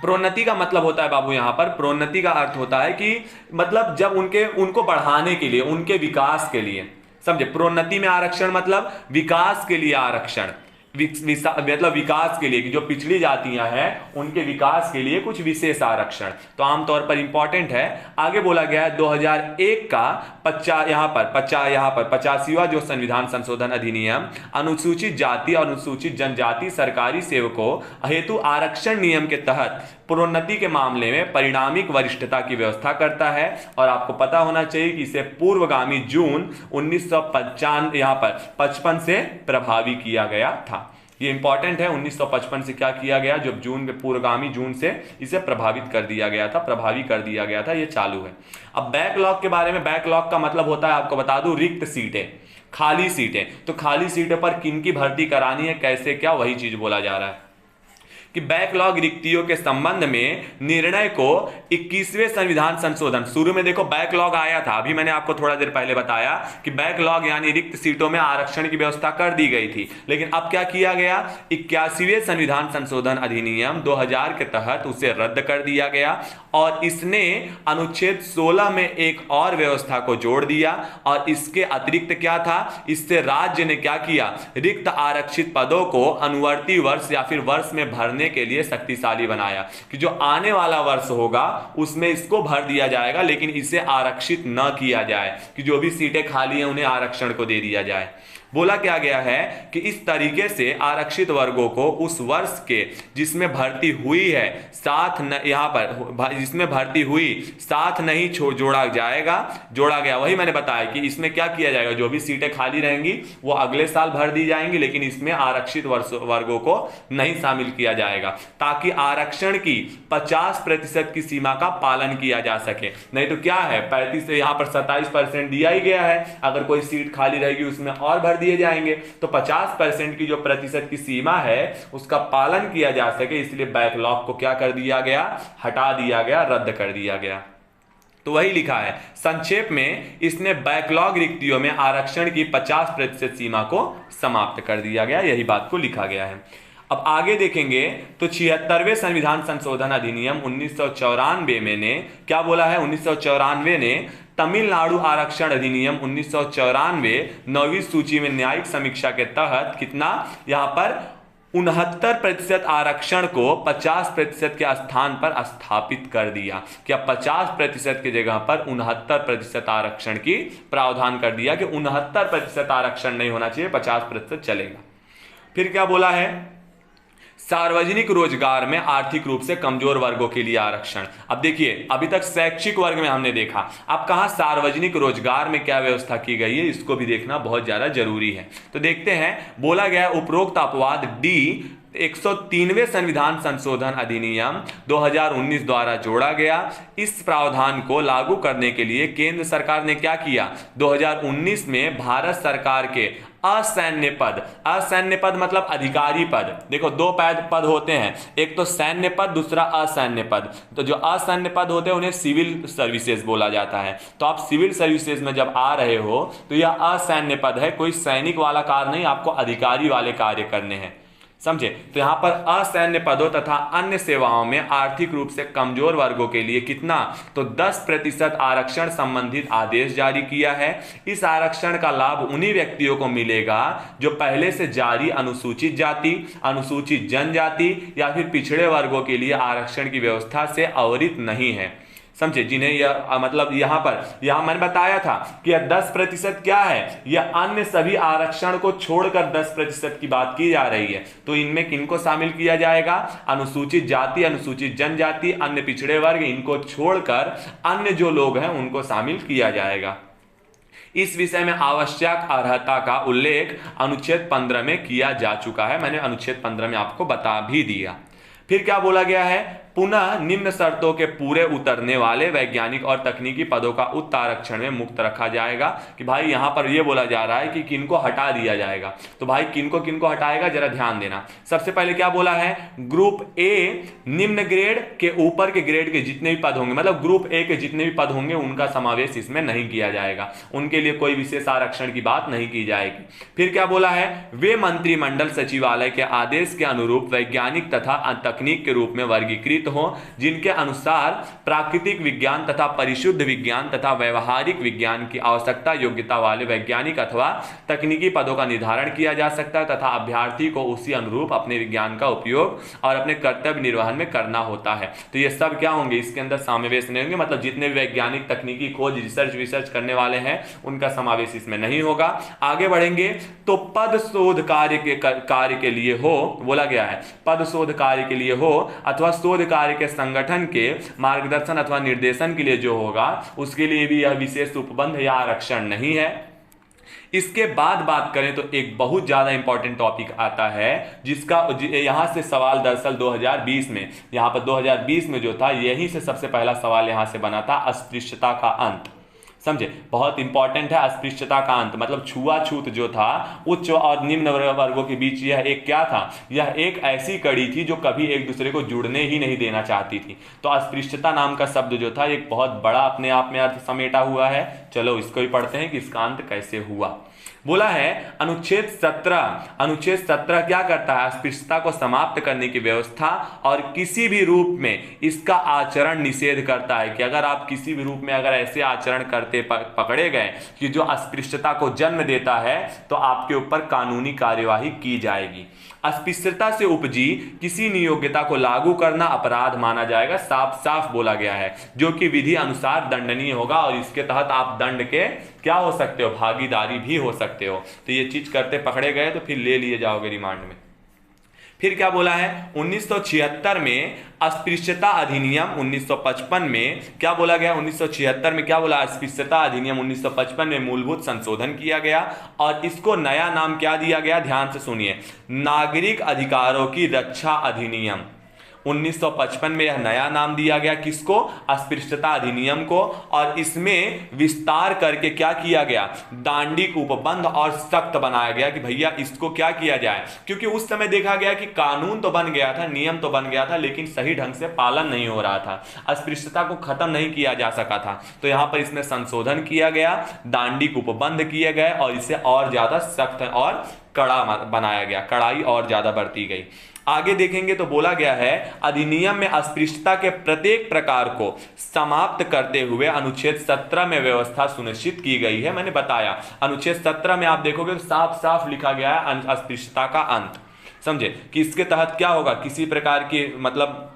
प्रोन्नति का मतलब होता है बाबू, यहां पर प्रोन्नति का अर्थ होता है कि मतलब जब उनको बढ़ाने के लिए, उनके विकास के लिए, समझे? प्रोन्नति में आरक्षण मतलब विकास के लिए आरक्षण, मतलब विकास के लिए कि जो पिछड़ी जातियां हैं उनके विकास के लिए कुछ विशेष आरक्षण, तो आमतौर पर इंपॉर्टेंट है। आगे बोला गया है 2001 का 85वां जो संविधान संशोधन अधिनियम अनुसूचित जाति और अनुसूचित जनजाति सरकारी सेवकों हेतु आरक्षण नियम के तहत प्रोन्नति के मामले में परिणामिक वरिष्ठता की व्यवस्था करता है। और आपको पता होना चाहिए कि इसे पूर्वगामी जून 1955 से प्रभावी किया गया था। ये इंपॉर्टेंट है, 1955 से क्या किया गया? जब पूर्वगामी जून से इसे प्रभावित कर दिया गया था, प्रभावी कर दिया गया था, ये चालू है। अब बैकलॉग के बारे में, बैकलॉग का मतलब होता है, आपको बता दूं, रिक्त सीटें, खाली सीटें। तो खाली सीटों पर किन की भर्ती करानी है, कैसे, क्या, वही चीज बोला जा रहा है कि बैकलॉग रिक्तियों के संबंध में निर्णय को 21वें संविधान संशोधन, शुरू में देखो बैकलॉग आया था, अभी मैंने आपको थोड़ा देर पहले बताया कि बैकलॉग यानी रिक्त सीटों में आरक्षण की व्यवस्था कर दी गई थी, लेकिन अब क्या किया गया? 81वें संविधान संशोधन अधिनियम 2000 के तहत उसे रद्द कर दिया गया और इसने अनुच्छेद 16 में एक और व्यवस्था को जोड़ दिया। और इसके अतिरिक्त क्या था? इससे राज्य ने क्या किया? रिक्त आरक्षित पदों को अनुवर्ती वर्ष या फिर वर्ष में भरने के लिए शक्तिशाली बनाया कि जो आने वाला वर्ष होगा उसमें इसको भर दिया जाएगा, लेकिन इसे आरक्षित न किया जाए कि जो भी सीटें खाली हैं उन्हें आरक्षण को दे दिया जाए। बोला क्या गया है कि इस तरीके से आरक्षित वर्गों को उस वर्ष के जिसमें भर्ती हुई है यहां पर जिसमें भर्ती हुई साथ नहीं जोड़ा गया। वही मैंने बताया कि इसमें क्या किया जाएगा? जो भी सीटें खाली रहेंगी वो अगले साल भर दी जाएंगी, लेकिन इसमें आरक्षित वर्गों को नहीं शामिल किया जाएगा ताकि आरक्षण की 50% की सीमा का पालन किया जा सके। नहीं तो क्या है, 35 से यहां पर 27% दिया ही गया है, अगर कोई सीट खाली रहेगी उसमें और भर दिए जाएंगे, तो 50% की जो प्रतिशत की सीमा है उसका पालन किया जा सके, इसलिए बैकलॉग को क्या कर दिया गया? हटा दिया गया, रद्द कर दिया गया। तो वही लिखा है संक्षेप में, इसने बैकलॉग रिक्तियों में आरक्षण की 50% सीमा को समाप्त कर दिया गया, यही बात को लिखा गया है। अब आगे देखेंगे तो 76वें संविधान संशोधन अधिनियम 1994 में ने क्या बोला है? 1994 ने तमिलनाडु आरक्षण अधिनियम 1994 9वीं सूची में न्यायिक समीक्षा के तहत कितना? यहां पर 69% आरक्षण को 50% के स्थान पर स्थापित कर दिया। क्या 50% की जगह पर 69% आरक्षण की प्रावधान कर दिया कि 69% आरक्षण नहीं होना चाहिए, 50% चलेगा। फिर क्या बोला है? सार्वजनिक रोजगार में आर्थिक रूप से कमजोर वर्गों के लिए आरक्षण। अब देखिए, अभी तक शैक्षिक वर्ग में हमने देखा, अब कहां सार्वजनिक रोजगार में क्या व्यवस्था की गई है, इसको भी देखना बहुत ज्यादा जरूरी है। तो देखते हैं, बोला गया उपरोक्त अपवाद डी 103वें संविधान संशोधन अधिनियम 2019 द्वारा जोड़ा गया। इस प्रावधान को लागू करने के लिए केंद्र सरकार ने क्या किया? 2019 में भारत सरकार के असैन्य पद मतलब अधिकारी पद, देखो दो पद होते हैं, एक तो सैन्य पद, दूसरा असैन्य पद। तो जो असैन्य पद होते हैं उन्हें सिविल सर्विसेज बोला जाता है। तो आप सिविल सर्विसेज में जब आ रहे हो तो यह असैन्य पद है, कोई सैनिक वाला कार्य नहीं, आपको अधिकारी वाले कार्य करने हैं, समझे? तो यहां पर असैन्य पदों तथा अन्य सेवाओं में आर्थिक रूप से कमजोर वर्गों के लिए कितना? तो 10% आरक्षण संबंधित आदेश जारी किया है। इस आरक्षण का लाभ उन्हीं व्यक्तियों को मिलेगा जो पहले से जारी अनुसूचित जाति, अनुसूचित जनजाति या फिर पिछड़े वर्गों के लिए आरक्षण की व्यवस्था से अवरित नहीं है, समझे? जिन्हें यह मतलब यहां मैंने बताया था कि यह 10% क्या है? यह अन्य सभी आरक्षण को छोड़कर 10% की बात की जा रही है। तो इनमें किनको शामिल किया जाएगा? अनुसूचित जाति, अनुसूचित जनजाति, अन्य पिछड़े वर्ग, इनको छोड़कर अन्य जो लोग हैं उनको शामिल किया जाएगा। इस विषय में आवश्यक अर्हता का उल्लेख अनुच्छेद 15 में किया जा चुका है, मैंने अनुच्छेद 15 में आपको बता भी दिया। फिर क्या बोला गया है? पुनः निम्न शर्तों के पूरे उतरने वाले वैज्ञानिक और तकनीकी पदों का उच्च आरक्षण में मुक्त रखा जाएगा। कि भाई यहाँ पर ये बोला जा रहा है कि किनको हटा दिया जाएगा, तो भाई किनको किनको हटाएगा जरा ध्यान देना। सबसे पहले क्या बोला है, ग्रुप ए निम्न ग्रेड के ऊपर के ग्रेड के जितने भी पद होंगे, मतलब ग्रुप ए के जितने भी पद होंगे उनका समावेश इसमें नहीं किया जाएगा, उनके लिए कोई विशेष आरक्षण की बात नहीं की जाएगी। फिर क्या बोला है, वे मंत्रिमंडल सचिवालय के आदेश के अनुरूप वैज्ञानिक तथा तकनीक के रूप में वर्गीकृत हो, जिनके अनुसार प्राकृतिक विज्ञान तथा परिशुद्ध विज्ञान तथा व्यवहारिक विज्ञान की आवश्यकता योग्यता वाले वैज्ञानिक अथवा तकनीकी पदों का निर्धारण किया जा सकता है तथा अभ्यर्थी को उसी अनुरूप अपने विज्ञान का उपयोग और अपने कर्तव्य निर्वहन में करना होता है। तो ये सब क्या होंगे, इसके अंदर समावेश नहीं होंगे, मतलब जितने भी वैज्ञानिक तकनीकी खोज रिसर्च करने वाले हैं उनका समावेश इसमें नहीं होगा। आगे बढ़ेंगे तो पद शोध कार्य के लिए हो, बोला गया है पद शोध कार्य के लिए हो अथवा शोध कार्य के संगठन के मार्गदर्शन अथवा निर्देशन के लिए जो होगा उसके लिए भी यह विशेष उपबंध या आरक्षण नहीं है। इसके बाद बात करें तो एक बहुत ज्यादा इंपॉर्टेंट टॉपिक आता है जिसका यहां से सवाल दरअसल 2020 में, यहां पर 2020 में जो था यहीं से सबसे पहला सवाल यहां से बना था, अस्पृश्यता का अंत। समझे, बहुत इंपॉर्टेंट है अस्पृश्यता का अंत, मतलब छुआछूत जो था उच्च और निम्न वर्गों के बीच, यह एक क्या था, यह एक ऐसी कड़ी थी जो कभी एक दूसरे को जुड़ने ही नहीं देना चाहती थी। तो अस्पृश्यता नाम का शब्द जो था एक बहुत बड़ा अपने आप में अर्थ समेटा हुआ है। चलो इसको ही पढ़ते हैं कि इसका अंत कैसे हुआ। बोला है अनुच्छेद 17 क्या करता है, अस्पृश्यता को समाप्त करने की व्यवस्था और किसी भी रूप में इसका आचरण निषेध करता है कि अगर आप किसी भी रूप में अगर ऐसे आचरण करते पकड़े गए कि जो अस्पृश्यता को जन्म देता है तो आपके ऊपर कानूनी कार्यवाही की जाएगी। अस्पृश्यता से उपजी किसी नियोग्यता को लागू करना अपराध माना जाएगा, साफ साफ बोला गया है, जो कि विधि अनुसार दंडनीय होगा और इसके तहत आप दंड के क्या हो सकते हो, भागीदारी भी हो सकते हो। तो ये चीज करते पकड़े गए तो फिर ले लिए जाओगे रिमांड में। फिर क्या बोला है 1976 में अस्पृश्यता अधिनियम, 1955 में क्या बोला गया, 1976 में क्या बोला, अस्पृश्यता अधिनियम 1955 में मूलभूत संशोधन किया गया और इसको नया नाम क्या दिया गया, ध्यान से सुनिए, नागरिक अधिकारों की रक्षा अधिनियम। 1955 में यह नया नाम दिया गया किसको, अस्पृश्यता अधिनियम को, और इसमें विस्तार करके क्या किया गया, दांडिक उपबंध और सख्त बनाया गया कि भैया इसको क्या किया जाए, क्योंकि उस समय देखा गया कि कानून तो बन गया था, नियम तो बन गया था, लेकिन सही ढंग से पालन नहीं हो रहा था, अस्पृश्यता को खत्म नहीं किया जा सका था। तो यहां पर इसमें संशोधन किया गया, दांडिक उपबंध किए गए और इसे और ज्यादा सख्त और कड़ा बनाया गया, कड़ाई और ज्यादा बढ़ती गई। आगे देखेंगे तो बोला गया है अधिनियम में अस्पृश्यता के प्रत्येक प्रकार को समाप्त करते हुए अनुच्छेद 17 में व्यवस्था सुनिश्चित की गई है। मैंने बताया अनुच्छेद 17 में आप देखोगे तो साफ साफ लिखा गया है अस्पृश्यता का अंत। समझे कि इसके तहत क्या होगा, किसी प्रकार की मतलब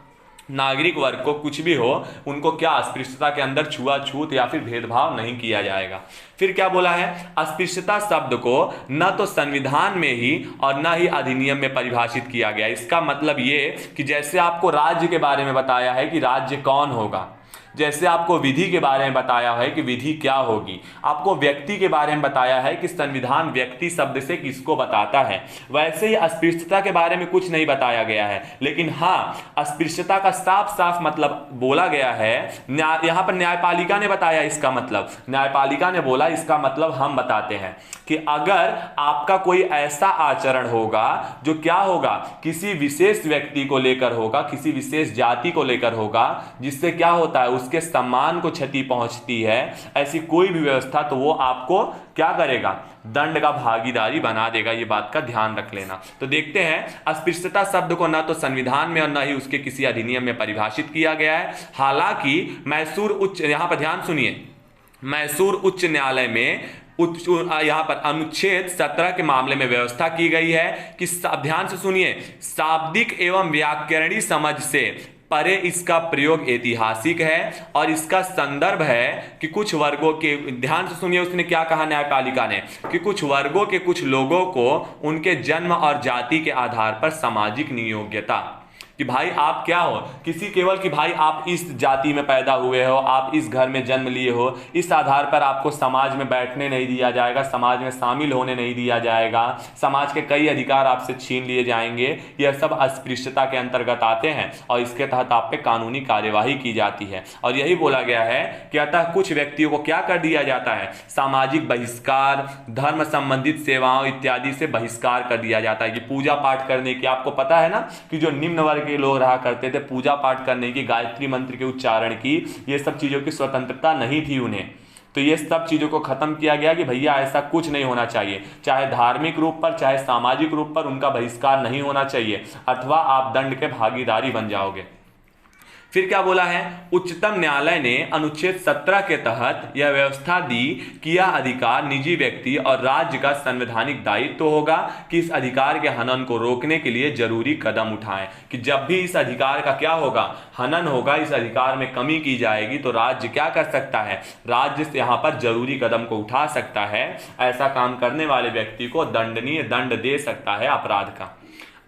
नागरिक वर्ग को कुछ भी हो उनको क्या अस्पृश्यता के अंदर छुआछूत या फिर भेदभाव नहीं किया जाएगा। फिर क्या बोला है, अस्पृश्यता शब्द को न तो संविधान में ही और न ही अधिनियम में परिभाषित किया गया। इसका मतलब ये कि जैसे आपको राज्य के बारे में बताया है कि राज्य कौन होगा, जैसे आपको विधि के बारे में बताया है कि विधि क्या होगी, आपको व्यक्ति के बारे में बताया है कि संविधान व्यक्ति शब्द से किसको बताता है, वैसे ही अस्पृश्यता के बारे में कुछ नहीं बताया गया है। लेकिन हाँ, अस्पृश्यता का साफ साफ मतलब बोला गया है, यहाँ पर न्यायपालिका ने बताया इसका मतलब, न्यायपालिका ने बोला इसका मतलब हम बताते हैं कि अगर आपका कोई ऐसा आचरण होगा जो क्या होगा, किसी विशेष व्यक्ति को लेकर होगा, किसी विशेष जाति को लेकर होगा, जिससे क्या होता है उसके सम्मान को क्षति पहुंचती है, ऐसी कोई भी व्यवस्था, तो वो आपको क्या करेगा, दंड का भागीदारी बना देगा। ये बात का ध्यान रख लेना। तो देखते हैं अस्पृश्यता शब्द को ना तो संविधान में और ना ही उसके किसी अधिनियम में परिभाषित किया गया है। हालांकि मैसूर उच्च, यहां पर ध्यान सुनिए, मैसूर उच्च न्यायालय में यहां पर अनुच्छेद 17 के मामले में व्यवस्था की गई है कि ध्यान से सुनिए, शाब्दिक एवं व्याकरणिक समझ से परे इसका प्रयोग ऐतिहासिक है और इसका संदर्भ है कि कुछ वर्गों के, ध्यान से सुनिए उसने क्या कहा न्यायपालिका ने, कि कुछ वर्गों के कुछ लोगों को उनके जन्म और जाति के आधार पर सामाजिक नियोग्यता, कि भाई आप क्या हो, किसी केवल कि भाई आप इस जाति में पैदा हुए हो, आप इस घर में जन्म लिए हो, इस आधार पर आपको समाज में बैठने नहीं दिया जाएगा, समाज में शामिल होने नहीं दिया जाएगा, समाज के कई अधिकार आपसे छीन लिए जाएंगे। यह सब अस्पृश्यता के अंतर्गत आते हैं और इसके तहत आप पे कानूनी कार्यवाही की जाती है। और यही बोला गया है कि अतः कुछ व्यक्तियों को क्या कर दिया जाता है, सामाजिक बहिष्कार, धर्म संबंधित सेवाओं इत्यादि से बहिष्कार कर दिया जाता है। कि पूजा पाठ करने की, आपको पता है ना कि जो निम्न वर्ग के लोग रहा करते थे, पूजा पाठ करने की, गायत्री मंत्र के उच्चारण की, ये सब चीजों की स्वतंत्रता नहीं थी उन्हें। तो ये सब चीजों को खत्म किया गया कि भैया ऐसा कुछ नहीं होना चाहिए, चाहे धार्मिक रूप पर चाहे सामाजिक रूप पर उनका बहिष्कार नहीं होना चाहिए, अथवा आप दंड के भागीदारी बन जाओगे। फिर क्या बोला है, उच्चतम न्यायालय ने अनुच्छेद 17 के तहत यह व्यवस्था दी कि यह अधिकार निजी व्यक्ति और राज्य का संवैधानिक दायित्व होगा कि इस अधिकार के हनन को रोकने के लिए जरूरी कदम उठाएं। कि जब भी इस अधिकार का क्या होगा, हनन होगा, इस अधिकार में कमी की जाएगी, तो राज्य क्या कर सकता है, राज्य से यहां पर जरूरी कदम को उठा सकता है। ऐसा काम करने वाले व्यक्ति को दंडनीय दंड दे सकता है अपराध का।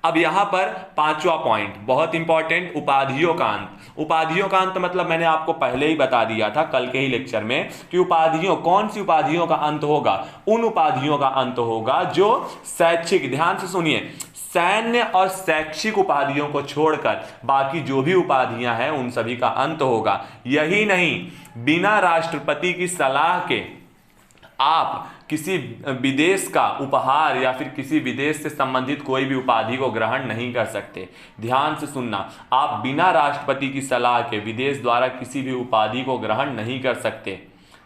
अब यहां पर पांचवा पॉइंट बहुत इंपॉर्टेंट, उपाधियों का अंत। उपाधियों का अंत मतलब मैंने आपको पहले ही बता दिया था कल के ही लेक्चर में कि उपाधियों, कौन सी उपाधियों का अंत होगा, उन उपाधियों का अंत होगा जो शैक्षिक, ध्यान से सुनिए, सैन्य और शैक्षिक उपाधियों को छोड़कर बाकी जो भी उपाधियां हैं उन सभी का अंत होगा। यही नहीं, बिना राष्ट्रपति की सलाह के आप किसी विदेश का उपहार या फिर किसी विदेश से संबंधित कोई भी उपाधि को ग्रहण नहीं कर सकते। ध्यान से सुनना, आप बिना राष्ट्रपति की सलाह के विदेश द्वारा किसी भी उपाधि को ग्रहण नहीं कर सकते।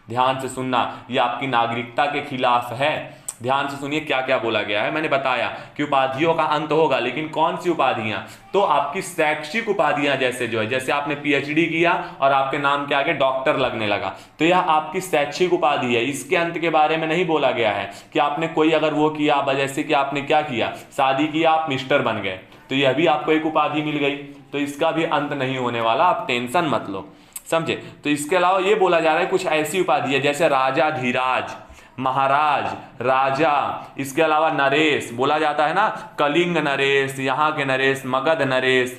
ध्यान से सुनना, यह आपकी नागरिकता के खिलाफ है। ध्यान से सुनिए क्या क्या बोला गया है। मैंने बताया कि उपाधियों का अंत होगा, लेकिन कौन सी उपाधियां, तो आपकी शैक्षिक उपाधियां, जैसे जो है, जैसे आपने पीएचडी किया और आपके नाम के आगे डॉक्टर लगने लगा, तो यह आपकी शैक्षिक उपाधि है। इसके अंत के बारे में नहीं बोला गया है कि आपने कोई अगर वो किया, जैसे कि आपने क्या किया, शादी किया, आप मिस्टर बन गए, तो यह भी आपको एक उपाधि मिल गई, तो इसका भी अंत नहीं होने वाला, आप टेंशन मत लो, समझे। तो इसके अलावा ये बोला जा रहा है कुछ ऐसी उपाधि है जैसे राजा धीराज, महाराज, राजा, इसके अलावा नरेश बोला जाता है ना, कलिंग नरेश, यहाँ के नरेश, मगध नरेश,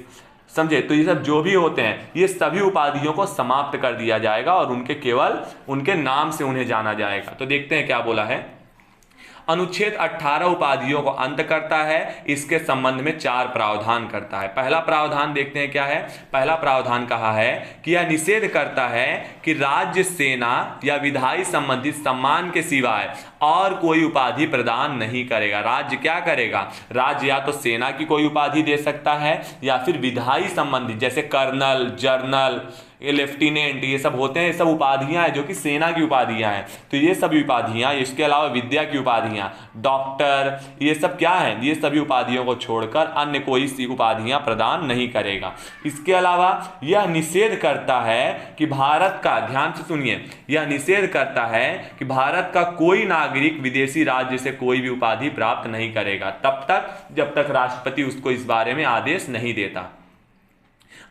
समझे। तो ये सब जो भी होते हैं, ये सभी उपाधियों को समाप्त कर दिया जाएगा और उनके केवल उनके नाम से उन्हें जाना जाएगा। तो देखते हैं क्या बोला है। अनुच्छेद 18 उपाधियों को अंत करता है, इसके संबंध में 4 प्रावधान करता है। पहला प्रावधान देखते हैं क्या है। पहला प्रावधान कहा है कि यह निषेध करता है कि राज्य, सेना या विधायी संबंधित सम्मान के सिवाय और कोई उपाधि प्रदान नहीं करेगा। राज्य क्या करेगा, राज्य या तो सेना की कोई उपाधि दे सकता है या फिर विधायी संबंधित, जैसे कर्नल, जर्नल, ये लेफ्टिनेंट, ये सब होते हैं, ये सब उपाधियां हैं जो कि सेना की उपाधियां हैं। तो ये सभी उपाधियां, इसके अलावा विद्या की उपाधियां, डॉक्टर, ये सब क्या है, ये सभी उपाधियों को छोड़कर अन्य कोई सी उपाधियां प्रदान नहीं करेगा। इसके अलावा यह निषेध करता है कि भारत का, ध्यान से सुनिए, यह निषेध करता है कि भारत का कोई नागरिक विदेशी राज्य से कोई भी उपाधि प्राप्त नहीं करेगा तब तक जब तक राष्ट्रपति उसको इस बारे में आदेश नहीं देता।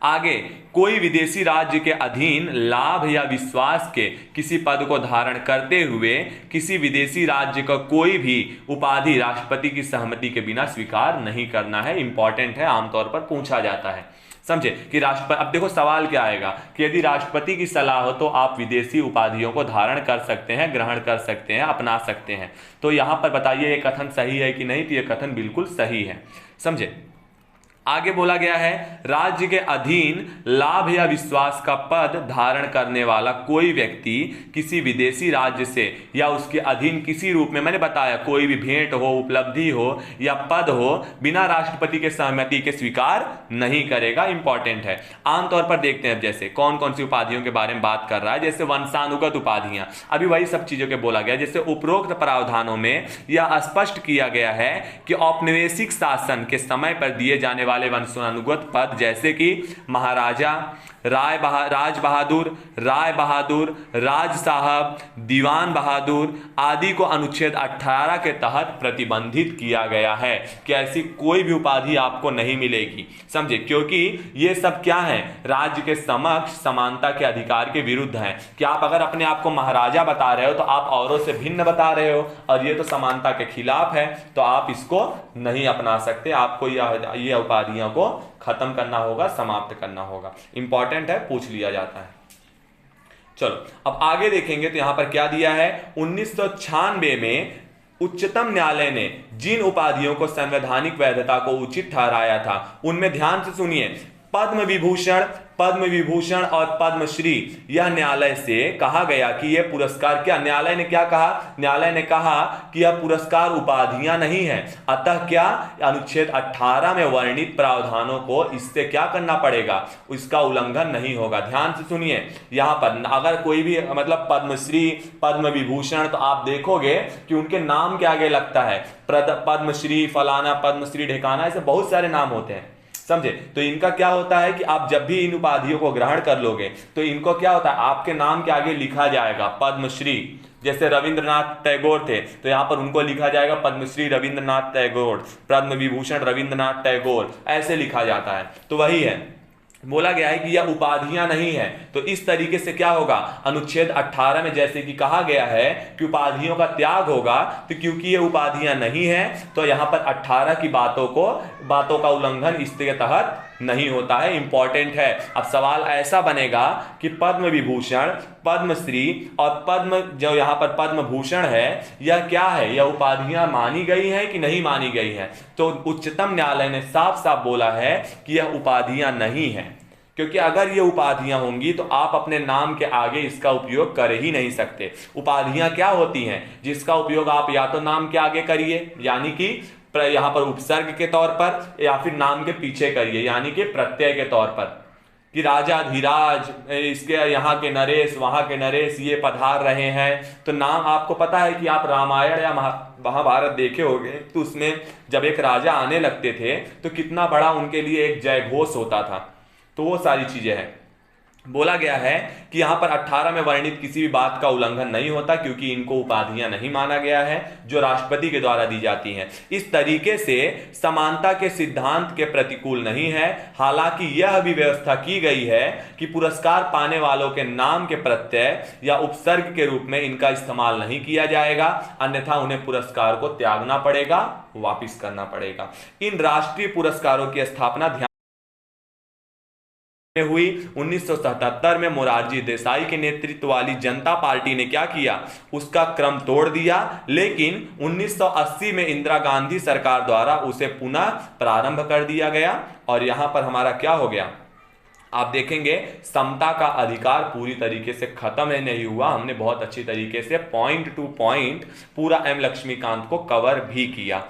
आगे, कोई विदेशी राज्य के अधीन लाभ या विश्वास के किसी पद को धारण करते हुए किसी विदेशी राज्य का कोई भी उपाधि राष्ट्रपति की सहमति के बिना स्वीकार नहीं करना है। इंपॉर्टेंट है, आमतौर पर पूछा जाता है, समझे कि राष्ट्रपति। अब देखो सवाल क्या आएगा कि यदि राष्ट्रपति की सलाह हो तो आप विदेशी उपाधियों को धारण कर सकते हैं, ग्रहण कर सकते हैं, अपना सकते हैं। तो यहां पर बताइए ये कथन सही है कि नहीं, तो यह कथन बिल्कुल सही है, समझे। आगे बोला गया है, राज्य के अधीन लाभ या विश्वास का पद धारण करने वाला कोई व्यक्ति किसी विदेशी राज्य से या उसके अधीन किसी रूप में, मैंने बताया, कोई भी भेंट हो, उपलब्धि हो या पद हो, बिना राष्ट्रपति के सहमति के स्वीकार नहीं करेगा। इंपॉर्टेंट है। आमतौर पर देखते हैं जैसे कौन कौन सी उपाधियों के बारे में बात कर रहा है, जैसे वंशानुगत उपाधियां, अभी वही सब चीजों के बोला गया। जैसे उपरोक्त प्रावधानों में यह स्पष्ट किया गया है कि औपनिवेशिक शासन के समय पर दिए जाने वाले वंशानुगत पद जैसे कि महाराजा, राज बहादुर, राज साहब, दीवान बहादुर आदि को अनुच्छेद 18 के तहत प्रतिबंधित किया गया है कि ऐसी कोई भी उपाधि आपको नहीं मिलेगी, समझे, क्योंकि ये सब क्या है, राज्य के समक्ष समानता के अधिकार के विरुद्ध है। कि आप अगर अपने आप को महाराजा बता रहे हो तो आप औरों से भिन्न बता रहे हो और ये तो समानता के खिलाफ है, तो आप इसको नहीं अपना सकते, आपको ये उपाधियों को खत्म करना होगा, समाप्त करना होगा। इंपॉर्टेंट है, पूछ लिया जाता है। चलो अब आगे देखेंगे तो यहां पर क्या दिया है। 1996 में उच्चतम न्यायालय ने जिन उपाधियों को संवैधानिक वैधता को उचित ठहराया था उनमें ध्यान से सुनिए, पद्म विभूषण और पद्मश्री, यह न्यायालय से कहा गया कि यह पुरस्कार, क्या न्यायालय ने क्या कहा, न्यायालय ने कहा कि यह पुरस्कार उपाधियां नहीं है, अतः क्या अनुच्छेद 18 में वर्णित प्रावधानों को इससे क्या करना पड़ेगा, इसका उल्लंघन नहीं होगा। ध्यान से सुनिए, यहां पर अगर कोई भी मतलब पद्मश्री, पद्म विभूषण, तो आप देखोगे कि उनके नाम के आगे लगता है पद्मश्री फलाना, पद्मश्री ढेकाना, ऐसे बहुत सारे नाम होते हैं, समझे। तो इनका क्या होता है कि आप जब भी इन उपाधियों को ग्रहण कर लोगे तो इनको क्या होता है, आपके नाम के आगे लिखा जाएगा पद्मश्री। जैसे रविंद्रनाथ टैगोर थे तो यहां पर उनको लिखा जाएगा पद्मश्री रविंद्रनाथ टैगोर, पद्म विभूषण रविंद्रनाथ टैगोर, ऐसे लिखा जाता है। तो वही है, बोला गया है कि यह उपाधियां नहीं है। तो इस तरीके से क्या होगा, अनुच्छेद 18 में जैसे कि कहा गया है कि उपाधियों का त्याग होगा, तो क्योंकि ये उपाधियां नहीं है तो यहां पर 18 की बातों का उल्लंघन इसके तहत नहीं होता है। इंपॉर्टेंट है। अब सवाल ऐसा बनेगा कि पद्म विभूषण, पद्मश्री और पद्म, जो यहां पर पद्म भूषण है, यह क्या है, यह उपाधियां मानी गई हैं कि नहीं मानी गई हैं। तो उच्चतम न्यायालय ने साफ साफ बोला है कि यह उपाधियां नहीं है, क्योंकि अगर ये उपाधियां होंगी तो आप अपने नाम के आगे इसका उपयोग कर ही नहीं सकते। उपाधियां क्या होती हैं, जिसका उपयोग आप या तो नाम के आगे करिए यानी कि यहां पर उपसर्ग के तौर पर, या फिर नाम के पीछे करिए यानी कि प्रत्यय के तौर पर, कि राजा धीराज, इसके यहाँ के नरेश, वहां के नरेश ये पधार रहे हैं। तो नाम आपको पता है कि आप रामायण या महाभारत देखे होंगे, तो उसमें जब एक राजा आने लगते थे तो कितना बड़ा उनके लिए एक जय घोष होता था। तो वो सारी चीजें हैं। बोला गया है कि यहां पर 18 में वर्णित किसी भी बात का उल्लंघन नहीं होता, क्योंकि इनको उपाधियां नहीं माना गया है जो राष्ट्रपति के द्वारा दी जाती हैं। इस तरीके से समानता के सिद्धांत के प्रतिकूल नहीं है। हालांकि यह भी व्यवस्था की गई है कि पुरस्कार पाने वालों के नाम के प्रत्यय या उपसर्ग के रूप में इनका इस्तेमाल नहीं किया जाएगा, अन्यथा उन्हें पुरस्कार को त्यागना पड़ेगा, वापिस करना पड़ेगा। इन राष्ट्रीय पुरस्कारों की स्थापना हुई 1977 में मोरारजी देसाई के नेतृत्व वाली जनता पार्टी ने क्या किया, उसका क्रम तोड़ दिया, लेकिन 1980 में इंदिरा गांधी सरकार द्वारा उसे पुनः प्रारंभ कर दिया गया। और यहां पर हमारा क्या हो गया, आप देखेंगे समता का अधिकार पूरी तरीके से खत्म नहीं हुआ। हमने बहुत अच्छी तरीके से पॉइंट टू पॉइंट पूरा एम लक्ष्मीकांत को कवर भी किया।